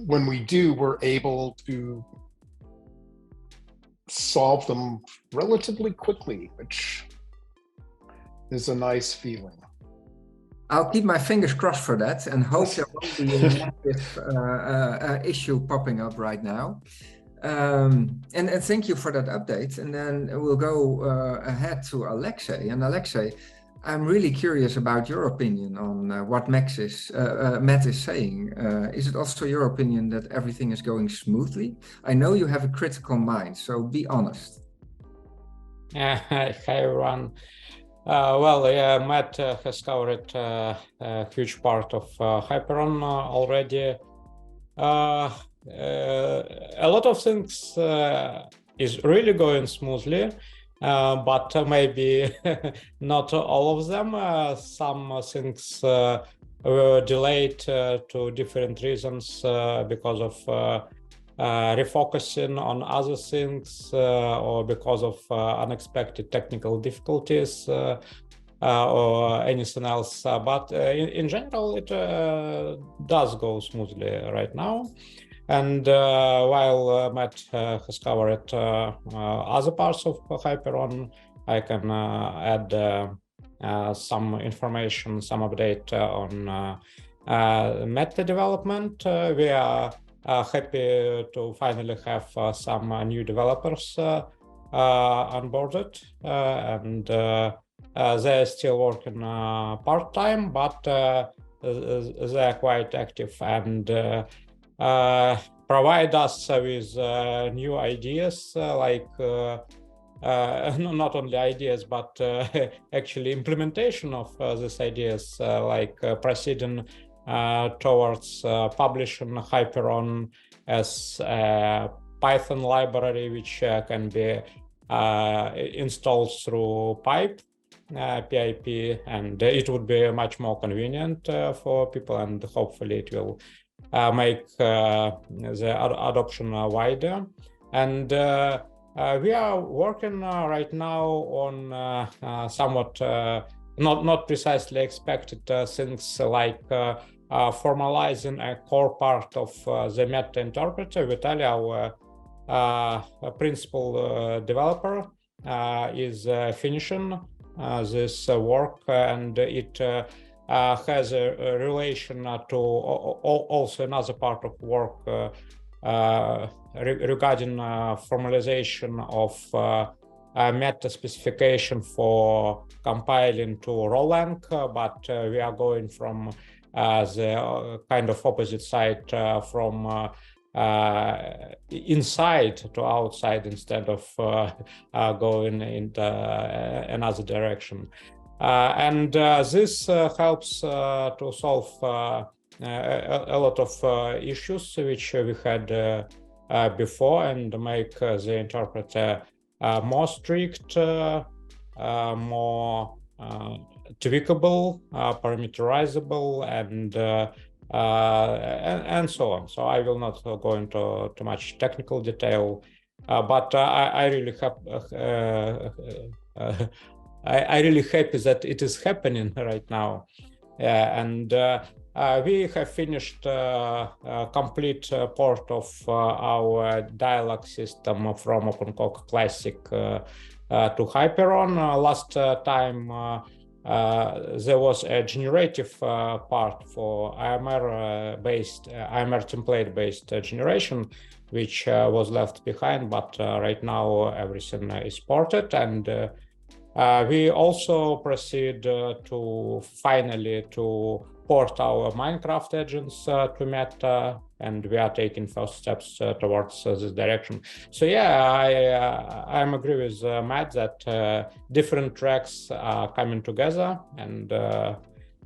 when we do, we're able to solve them relatively quickly, which is a nice feeling. I'll keep my fingers crossed for that and hope there won't be a massive issue popping up right now. And thank you for that update. And then we'll go ahead to Alexey. And Alexey, I'm really curious about your opinion on what Matt is saying. Is it also your opinion that everything is going smoothly? I know you have a critical mind, so be honest. Hi everyone. Well, yeah, Matt has covered a huge part of Hyperon already. A lot of things is really going smoothly. But maybe not all of them. Some things were delayed to different reasons because of refocusing on other things or because of unexpected technical difficulties or anything else. But in general, it does go smoothly right now. And while Matt has covered other parts of Hyperon, I can add some information, some update on meta development. We are happy to finally have some new developers onboarded, and they're still working part-time, but they're quite active and provide us with new ideas, like not only ideas, but actually implementation of these ideas, like proceeding towards publishing Hyperon as a Python library, which can be installed through PIP, and it would be much more convenient for people, and hopefully it will make the adoption wider. And we are working right now on somewhat not precisely expected things like formalizing a core part of the meta interpreter. Vitaly, our principal developer, is finishing this work, and it has a relation to also another part of work regarding formalization of meta specification for compiling to Rolang, but we are going from the kind of opposite side, from inside to outside instead of going in another direction. And this helps to solve a lot of issues which we had before, and make the interpreter more strict, more tweakable, parameterizable, and so on. So I will not go into too much technical detail, but I really I'm really happy that it is happening right now. And we have finished a complete port of our dialog system from OpenCog Classic to Hyperon. Last time there was a generative part for IMR template-based generation, which was left behind, but right now everything is ported, and we also proceed to finally to port our Minecraft agents to Meta, and we are taking first steps towards this direction. So yeah, I'm agree with Matt that different tracks are coming together, and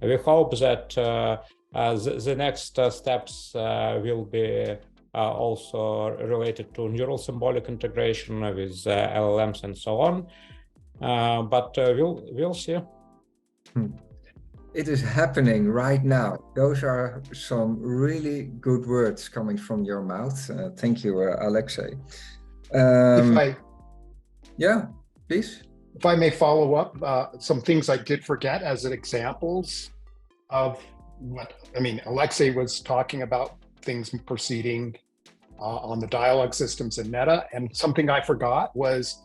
we hope that the next steps will be also related to neural symbolic integration with LLMs and so on. But we'll see. It is happening right now. Those are some really good words coming from your mouth. Thank you, Alexey. Yeah, please. If I may follow up, some things I did forget as examples of what, I mean, Alexey was talking about things proceeding on the dialogue systems in Meta, and something I forgot was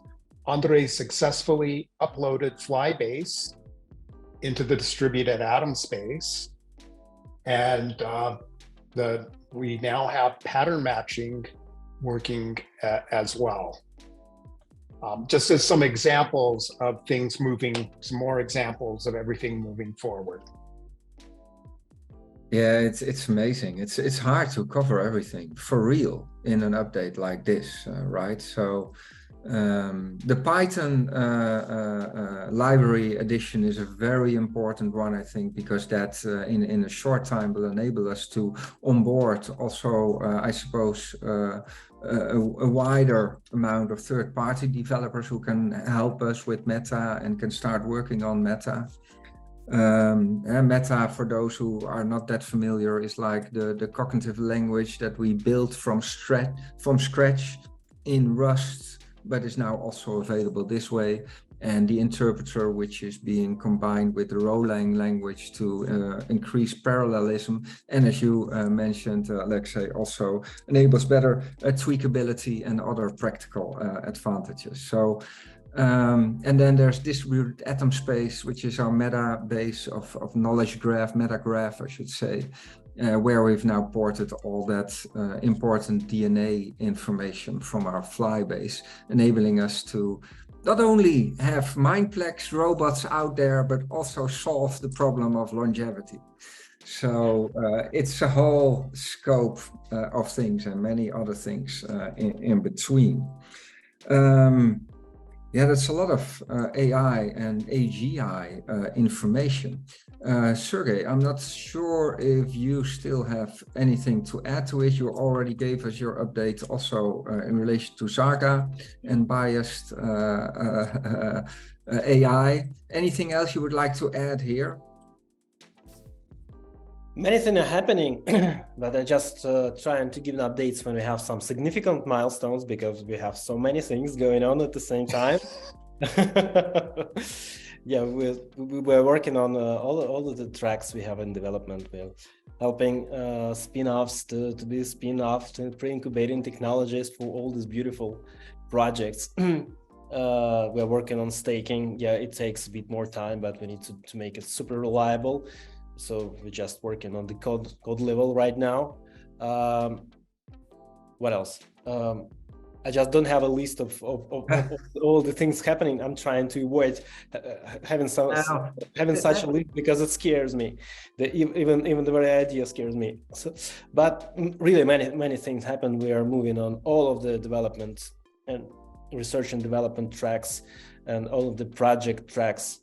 Andre successfully uploaded Flybase into the distributed atom space, and we now have pattern matching working as well. Just as some examples of things moving, some more examples of everything moving forward. Yeah, it's amazing. It's hard to cover everything for real in an update like this, right? So the Python library addition is a very important one, I think, because that in a short time will enable us to onboard also, I suppose, a wider amount of third-party developers who can help us with Meta and can start working on Meta. Meta, for those who are not that familiar, is like the cognitive language that we built from scratch in Rust, but is now also available this way, and the interpreter, which is being combined with the Rolang language to increase parallelism, and as you mentioned, Alexey, also enables better tweakability and other practical advantages. So and then there's distributed atom space, which is our meta base of knowledge graph, meta graph, I should say, where we've now ported all that important DNA information from our Flybase, enabling us to not only have Mindplex robots out there, but also solve the problem of longevity. So it's a whole scope of things and many other things in between. Yeah, that's a lot of AI and AGI information. Sergey, I'm not sure if you still have anything to add to it. You already gave us your update also in relation to Zarqa and biased AI. Anything else you would like to add here? Many things are happening, but I just trying to give updates when we have some significant milestones, because we have so many things going on at the same time. Yeah, we're working on all of the tracks we have in development. We're helping spin-offs to be spin-offs and pre-incubating technologies for all these beautiful projects. We're working on staking. Yeah, it takes a bit more time, but we need to make it super reliable. So we're just working on the code level right now. What else? I just don't have a list of all the things happening. I'm trying to avoid having such a list, because it scares me. Even the very idea scares me. So, but really, many things happen. We are moving on all of the development and research and development tracks, and all of the project tracks.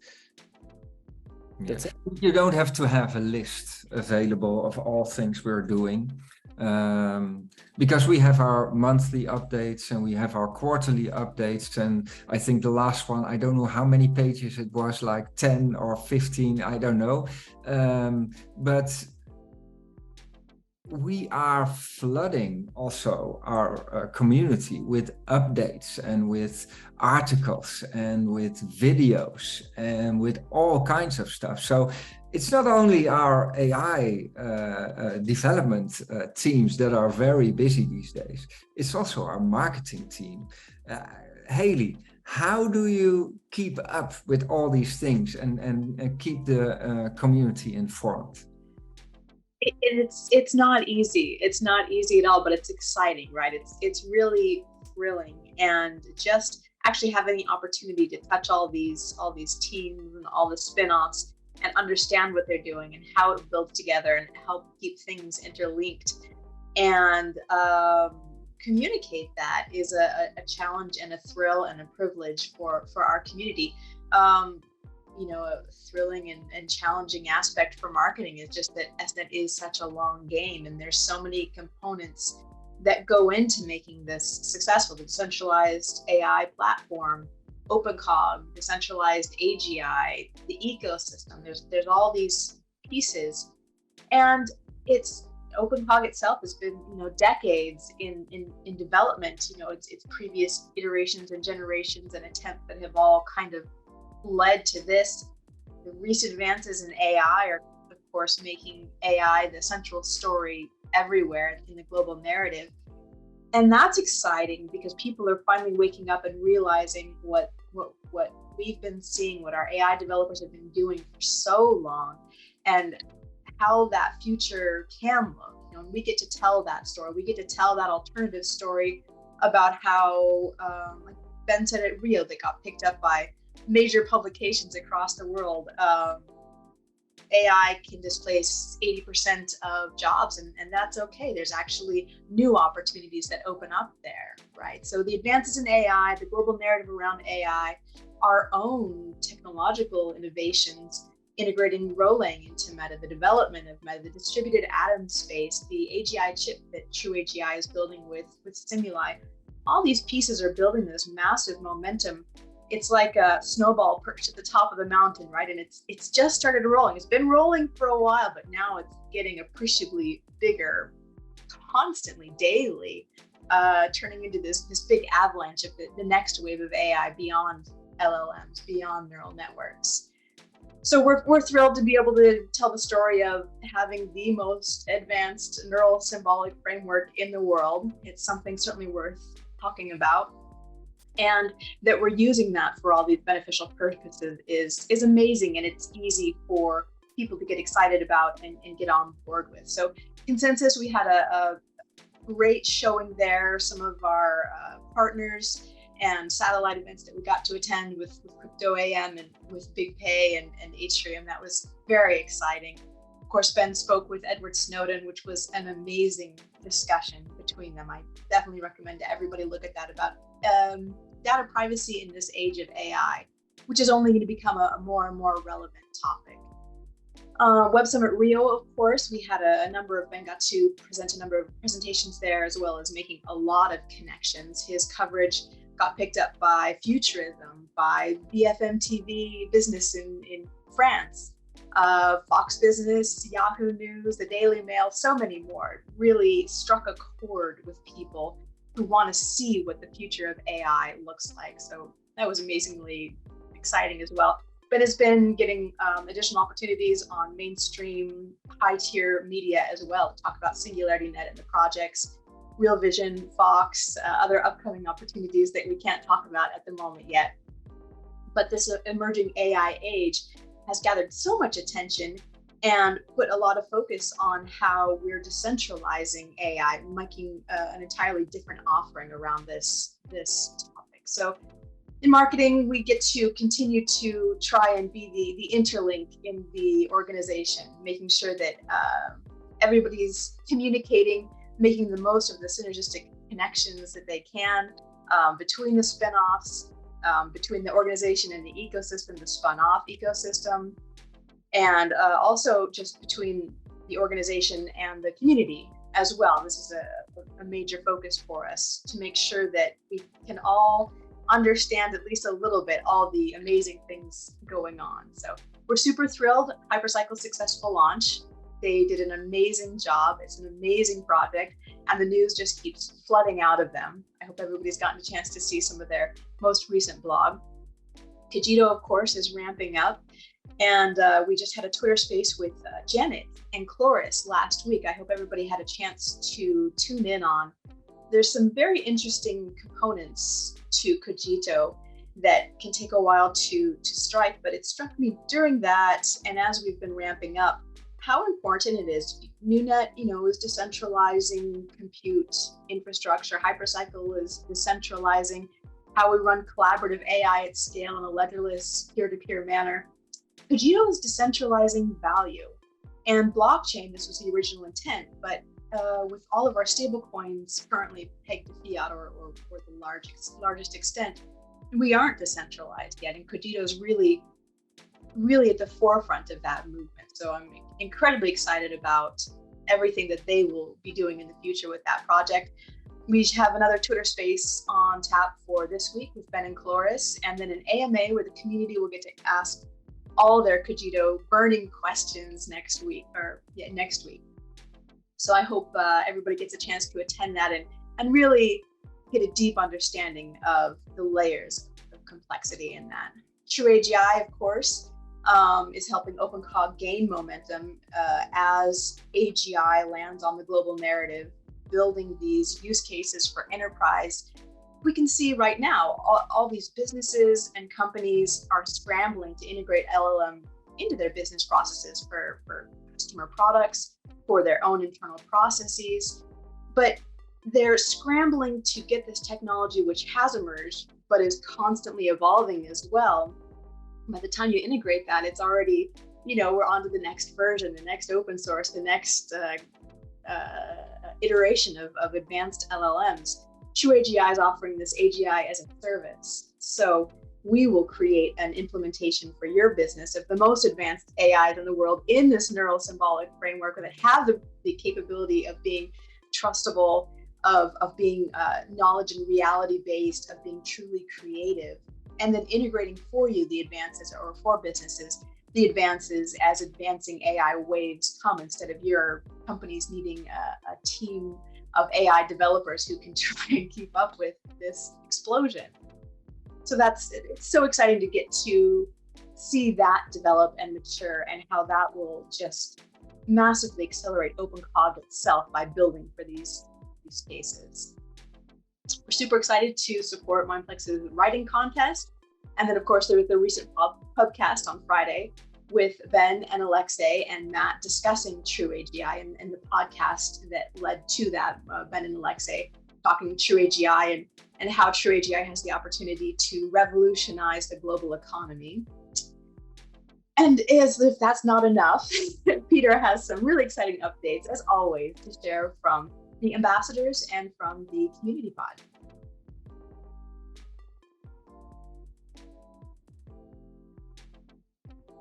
Yes. You don't have to have a list available of all things we're doing, because we have our monthly updates and we have our quarterly updates, and I think the last one, I don't know how many pages it was, like 10 or 15, I don't know, but we are flooding also our community with updates and with articles and with videos and with all kinds of stuff. So it's not only our AI development teams that are very busy these days, it's also our marketing team. Haley, How do you keep up with all these things and keep the community informed? It's not easy. It's not easy at all, but it's exciting, right? It's really thrilling, and just actually having the opportunity to touch all these teams and all the spin-offs and understand what they're doing and how it builds together and help keep things interlinked and communicate that is a challenge and a thrill and a privilege for our community. You know, a thrilling and challenging aspect for marketing is just that SNET is such a long game, and there's so many components that go into making this successful. The decentralized AI platform, OpenCog, decentralized AGI, the ecosystem. There's all these pieces, and it's OpenCog itself has been, you know, decades in development. You know, it's previous iterations and generations and attempts that have all kind of led to this. The recent advances in AI are, of course, making AI the central story everywhere in the global narrative. And that's exciting because people are finally waking up and realizing what we've been seeing, what our AI developers have been doing for so long, and how that future can look. You know, and we get to tell that story. We get to tell that alternative story about how, like Ben said at Rio, that got picked up by major publications across the world. AI can displace 80% of jobs, and that's okay. There's actually new opportunities that open up there, right? So the advances in AI, the global narrative around AI, our own technological innovations, integrating Erlang into Meta, the development of Meta, the distributed atom space, the AGI chip that TrueAGI is building with Simuli, all these pieces are building this massive momentum. It's like a snowball perched at the top of the mountain, right? And it's just started rolling. It's been rolling for a while, but now it's getting appreciably bigger, constantly, daily, turning into this big avalanche of the next wave of AI beyond LLMs, beyond neural networks. So we're thrilled to be able to tell the story of having the most advanced neural symbolic framework in the world. It's something certainly worth talking about. And that we're using that for all these beneficial purposes is amazing, and it's easy for people to get excited about and get on board with. So Consensus, we had a great showing there, some of our partners and satellite events that we got to attend with Crypto AM and with Big Pay and Atrium. That was very exciting. Of course, Ben spoke with Edward Snowden, which was an amazing discussion between them. I definitely recommend to everybody look at that about data privacy in this age of AI, which is only going to become a more and more relevant topic. Web Summit Rio, of course, we had a number of, Ben got to present a number of presentations there, as well as making a lot of connections. His coverage got picked up by Futurism, by BFM TV Business in France, Fox Business, Yahoo News, the Daily Mail, so many more. Really struck a chord with people who want to see what the future of AI looks like. So that was amazingly exciting as well. Ben has been getting additional opportunities on mainstream high-tier media as well to talk about SingularityNET and the projects, Real Vision, Fox, other upcoming opportunities that we can't talk about at the moment yet. But this emerging AI age has gathered so much attention and put a lot of focus on how we're decentralizing AI, making an entirely different offering around this topic. So in marketing, we get to continue to try and be the interlink in the organization, making sure that everybody's communicating, making the most of the synergistic connections that they can between the spinoffs, between the organization and the ecosystem, the spun off ecosystem, and also just between the organization and the community as well. This is a major focus for us to make sure that we can all understand at least a little bit all the amazing things going on. So we're super thrilled. HyperCycle successful launch. They did an amazing job. It's an amazing project, and the news just keeps flooding out of them. I hope everybody's gotten a chance to see some of their most recent blog. Cogito, of course, is ramping up. And we just had a Twitter space with Janet and Cloris last week. I hope everybody had a chance to tune in on. There's some very interesting components to Cogito that can take a while to strike. But it struck me during that, and as we've been ramping up, how important it is. NewNet, is decentralizing compute infrastructure. HyperCycle is decentralizing how we run collaborative AI at scale in a ledgerless peer-to-peer manner. Cogito is decentralizing value. And blockchain, this was the original intent, but with all of our stablecoins currently pegged to fiat or the largest extent, we aren't decentralized yet. And Cogito is really at the forefront of that movement. So I'm incredibly excited about everything that they will be doing in the future with that project. We have another Twitter space on tap for this week with Ben and Cloris, and then an AMA where the community will get to ask all their Cogito burning questions next week. So I hope everybody gets a chance to attend that and really get a deep understanding of the layers of complexity in that. TrueAGI, of course, is helping OpenCog gain momentum as AGI lands on the global narrative, building these use cases for enterprise. We can see right now, all these businesses and companies are scrambling to integrate LLM into their business processes for customer products, for their own internal processes. But they're scrambling to get this technology, which has emerged, but is constantly evolving as well. By the time you integrate that, it's already, we're on to the next version, the next open source, the next iteration of advanced LLMs. TrueAGI is offering this AGI as a service. So we will create an implementation for your business of the most advanced AIs in the world in this neural symbolic framework that have the capability of being trustable, of being knowledge and reality based, of being truly creative, and then integrating for you the advances, or for businesses, the advances as advancing AI waves come, instead of your companies needing a team of AI developers who can try and keep up with this explosion. So it's so exciting to get to see that develop and mature, and how that will just massively accelerate OpenCog itself by building for these use cases. We're super excited to support Mindplex's writing contest. And then, of course, there was the recent pubcast on Friday with Ben and Alexey and Matt discussing TrueAGI, and the podcast that led to that, Ben and Alexey talking TrueAGI and how TrueAGI has the opportunity to revolutionize the global economy. And as if that's not enough, Peter has some really exciting updates, as always, to share from the ambassadors and from the community pod.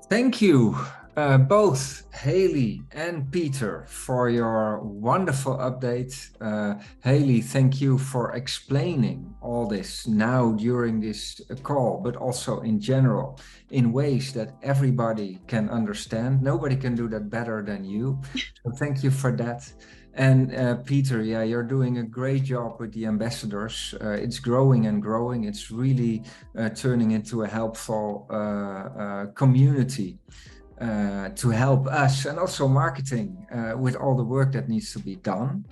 Thank you, both Haley and Peter, for your wonderful update. Haley, thank you for explaining all this now during this call, but also in general, in ways that everybody can understand. Nobody can do that better than you. So thank you for that. And Peter, yeah, you're doing a great job with the ambassadors. It's growing and growing. It's really turning into a helpful community to help us, and also marketing with all the work that needs to be done.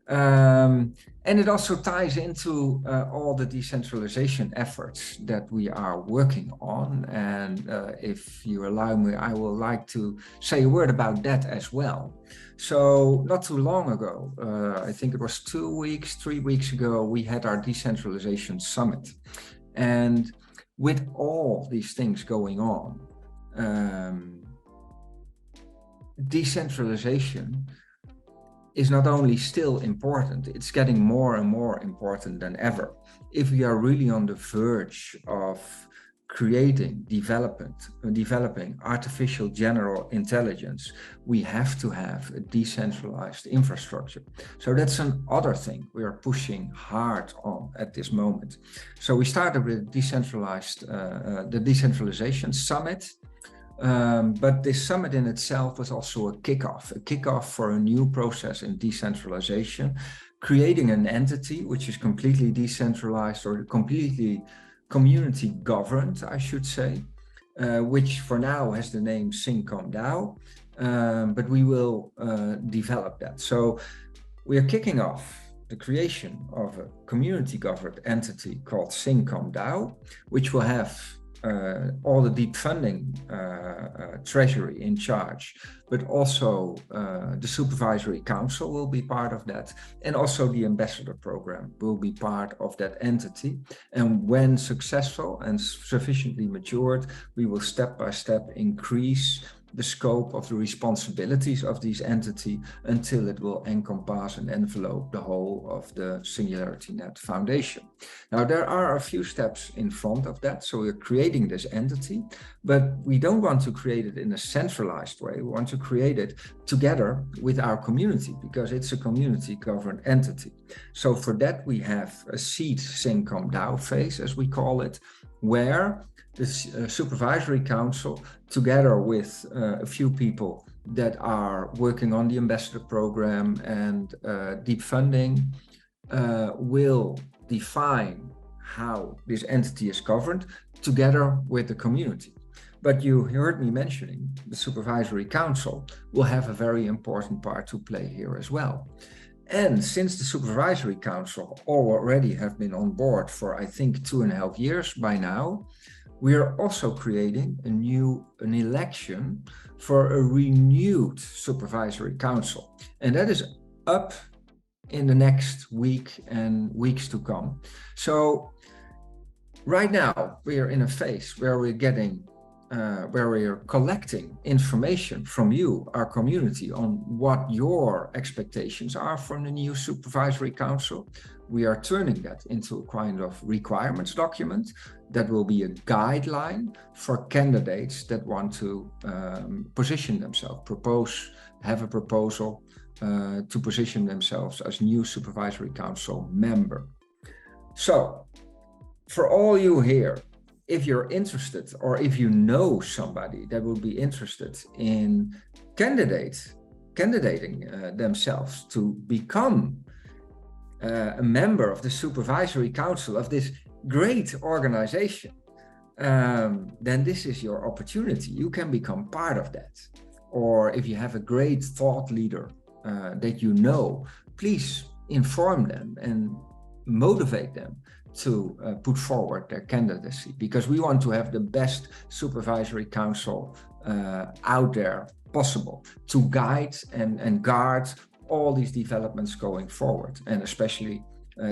And it also ties into all the decentralization efforts that we are working on. And if you allow me, I would like to say a word about that as well. So not too long ago, I think it was 3 weeks ago, we had our decentralization summit. And with all these things going on, decentralization is not only still important, it's getting more and more important than ever. If we are really on the verge of developing artificial general intelligence, we have to have a decentralized infrastructure. So that's another thing we are pushing hard on at this moment. So we started with the decentralization summit. But this summit in itself was also a kickoff for a new process in decentralization, creating an entity which is completely decentralized, or completely community governed, I should say, which for now has the name SingCom.DAO, but we will develop that. So we are kicking off the creation of a community-governed entity called SingCom.DAO, which will have all the deep funding treasury in charge, but also the supervisory council will be part of that, and also the ambassador program will be part of that entity. And when successful and sufficiently matured, we will step by step increase the scope of the responsibilities of this entity until it will encompass and envelope the whole of the SingularityNET Foundation. Now, there are a few steps in front of that. So we're creating this entity, but we don't want to create it in a centralized way. We want to create it together with our community because it's a community governed entity. So for that, we have a seed SingCom.DAO phase, as we call it, where the supervisory council, together with a few people that are working on the ambassador program and deep funding, will define how this entity is governed together with the community. But you heard me mentioning the supervisory council will have a very important part to play here as well. And since the supervisory council already have been on board for, I think, 2.5 years by now, we are also creating an election for a renewed supervisory council. And that is up in the next week and weeks to come. So right now we are in a phase where we're collecting information from you, our community, on what your expectations are from the new supervisory council. We are turning that into a kind of requirements document that will be a guideline for candidates that want to position themselves, have a proposal to position themselves as new supervisory council member. So for all you here, if you're interested or if you know somebody that would be interested in candidating themselves to become a member of the supervisory council of this great organization, then this is your opportunity. You can become part of that. Or if you have a great thought leader that you know, please inform them and motivate them to put forward their candidacy, because we want to have the best supervisory council out there possible to guide and guard all these developments going forward, and especially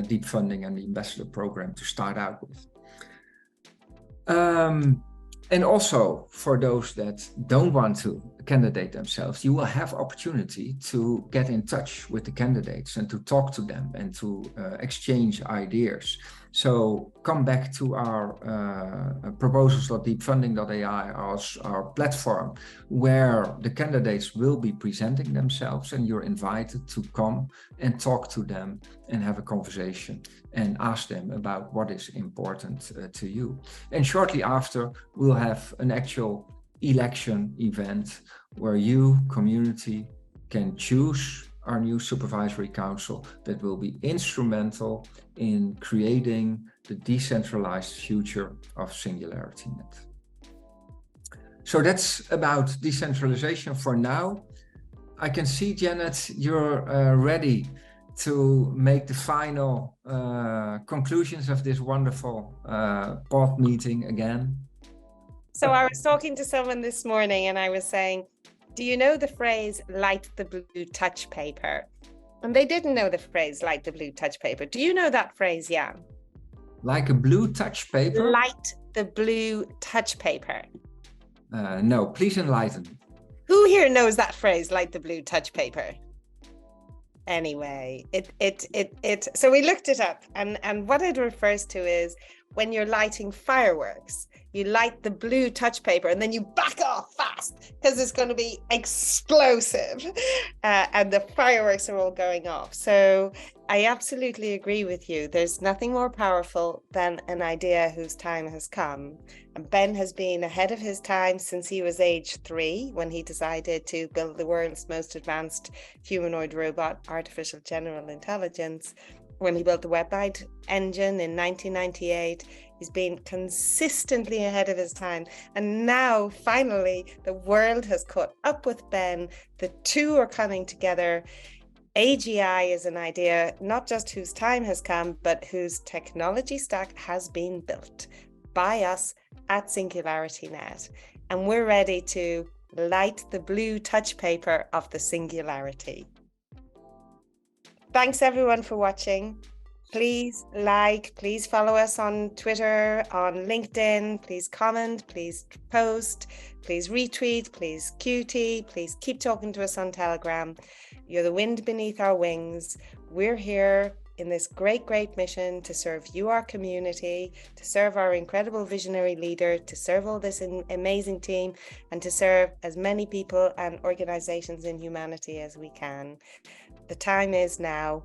deep funding and the ambassador program to start out with. And also for those that don't want to candidate themselves, you will have opportunity to get in touch with the candidates and to talk to them and to exchange ideas. So come back to our proposals.deepfunding.ai, our platform, where the candidates will be presenting themselves, and you're invited to come and talk to them and have a conversation and ask them about what is important to you. And shortly after, we'll have an actual election event where you, community, can choose our new supervisory council that will be instrumental in creating the decentralized future of SingularityNET. So that's about decentralization for now. I can see, Janet, you're ready to make the final conclusions of this wonderful pod meeting again. So I was talking to someone this morning and I was saying, do you know the phrase light the blue touch paper? And they didn't know the phrase light the blue touch paper. Do you know that phrase, Jan? Like a blue touch paper? Light the blue touch paper. No, please enlighten me. Who here knows that phrase, light the blue touch paper? Anyway, so we looked it up, and what it refers to is when you're lighting fireworks, you light the blue touch paper and then you back off fast because it's going to be explosive and the fireworks are all going off. So I absolutely agree with you. There's nothing more powerful than an idea whose time has come. And Ben has been ahead of his time since he was age 3 when he decided to build the world's most advanced humanoid robot, artificial general intelligence. When he built the WebBite engine in 1998, he's been consistently ahead of his time. And now, finally, the world has caught up with Ben. The two are coming together. AGI is an idea not just whose time has come, but whose technology stack has been built by us at SingularityNET. And we're ready to light the blue touch paper of the singularity. Thanks everyone for watching. Please like, please follow us on Twitter, on LinkedIn, please comment, please post, please retweet, please QT, please keep talking to us on Telegram. You're the wind beneath our wings. We're here in this great, great mission to serve you, our community, to serve our incredible visionary leader, to serve all this amazing team, and to serve as many people and organizations in humanity as we can. The time is now.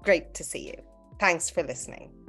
Great to see you. Thanks for listening.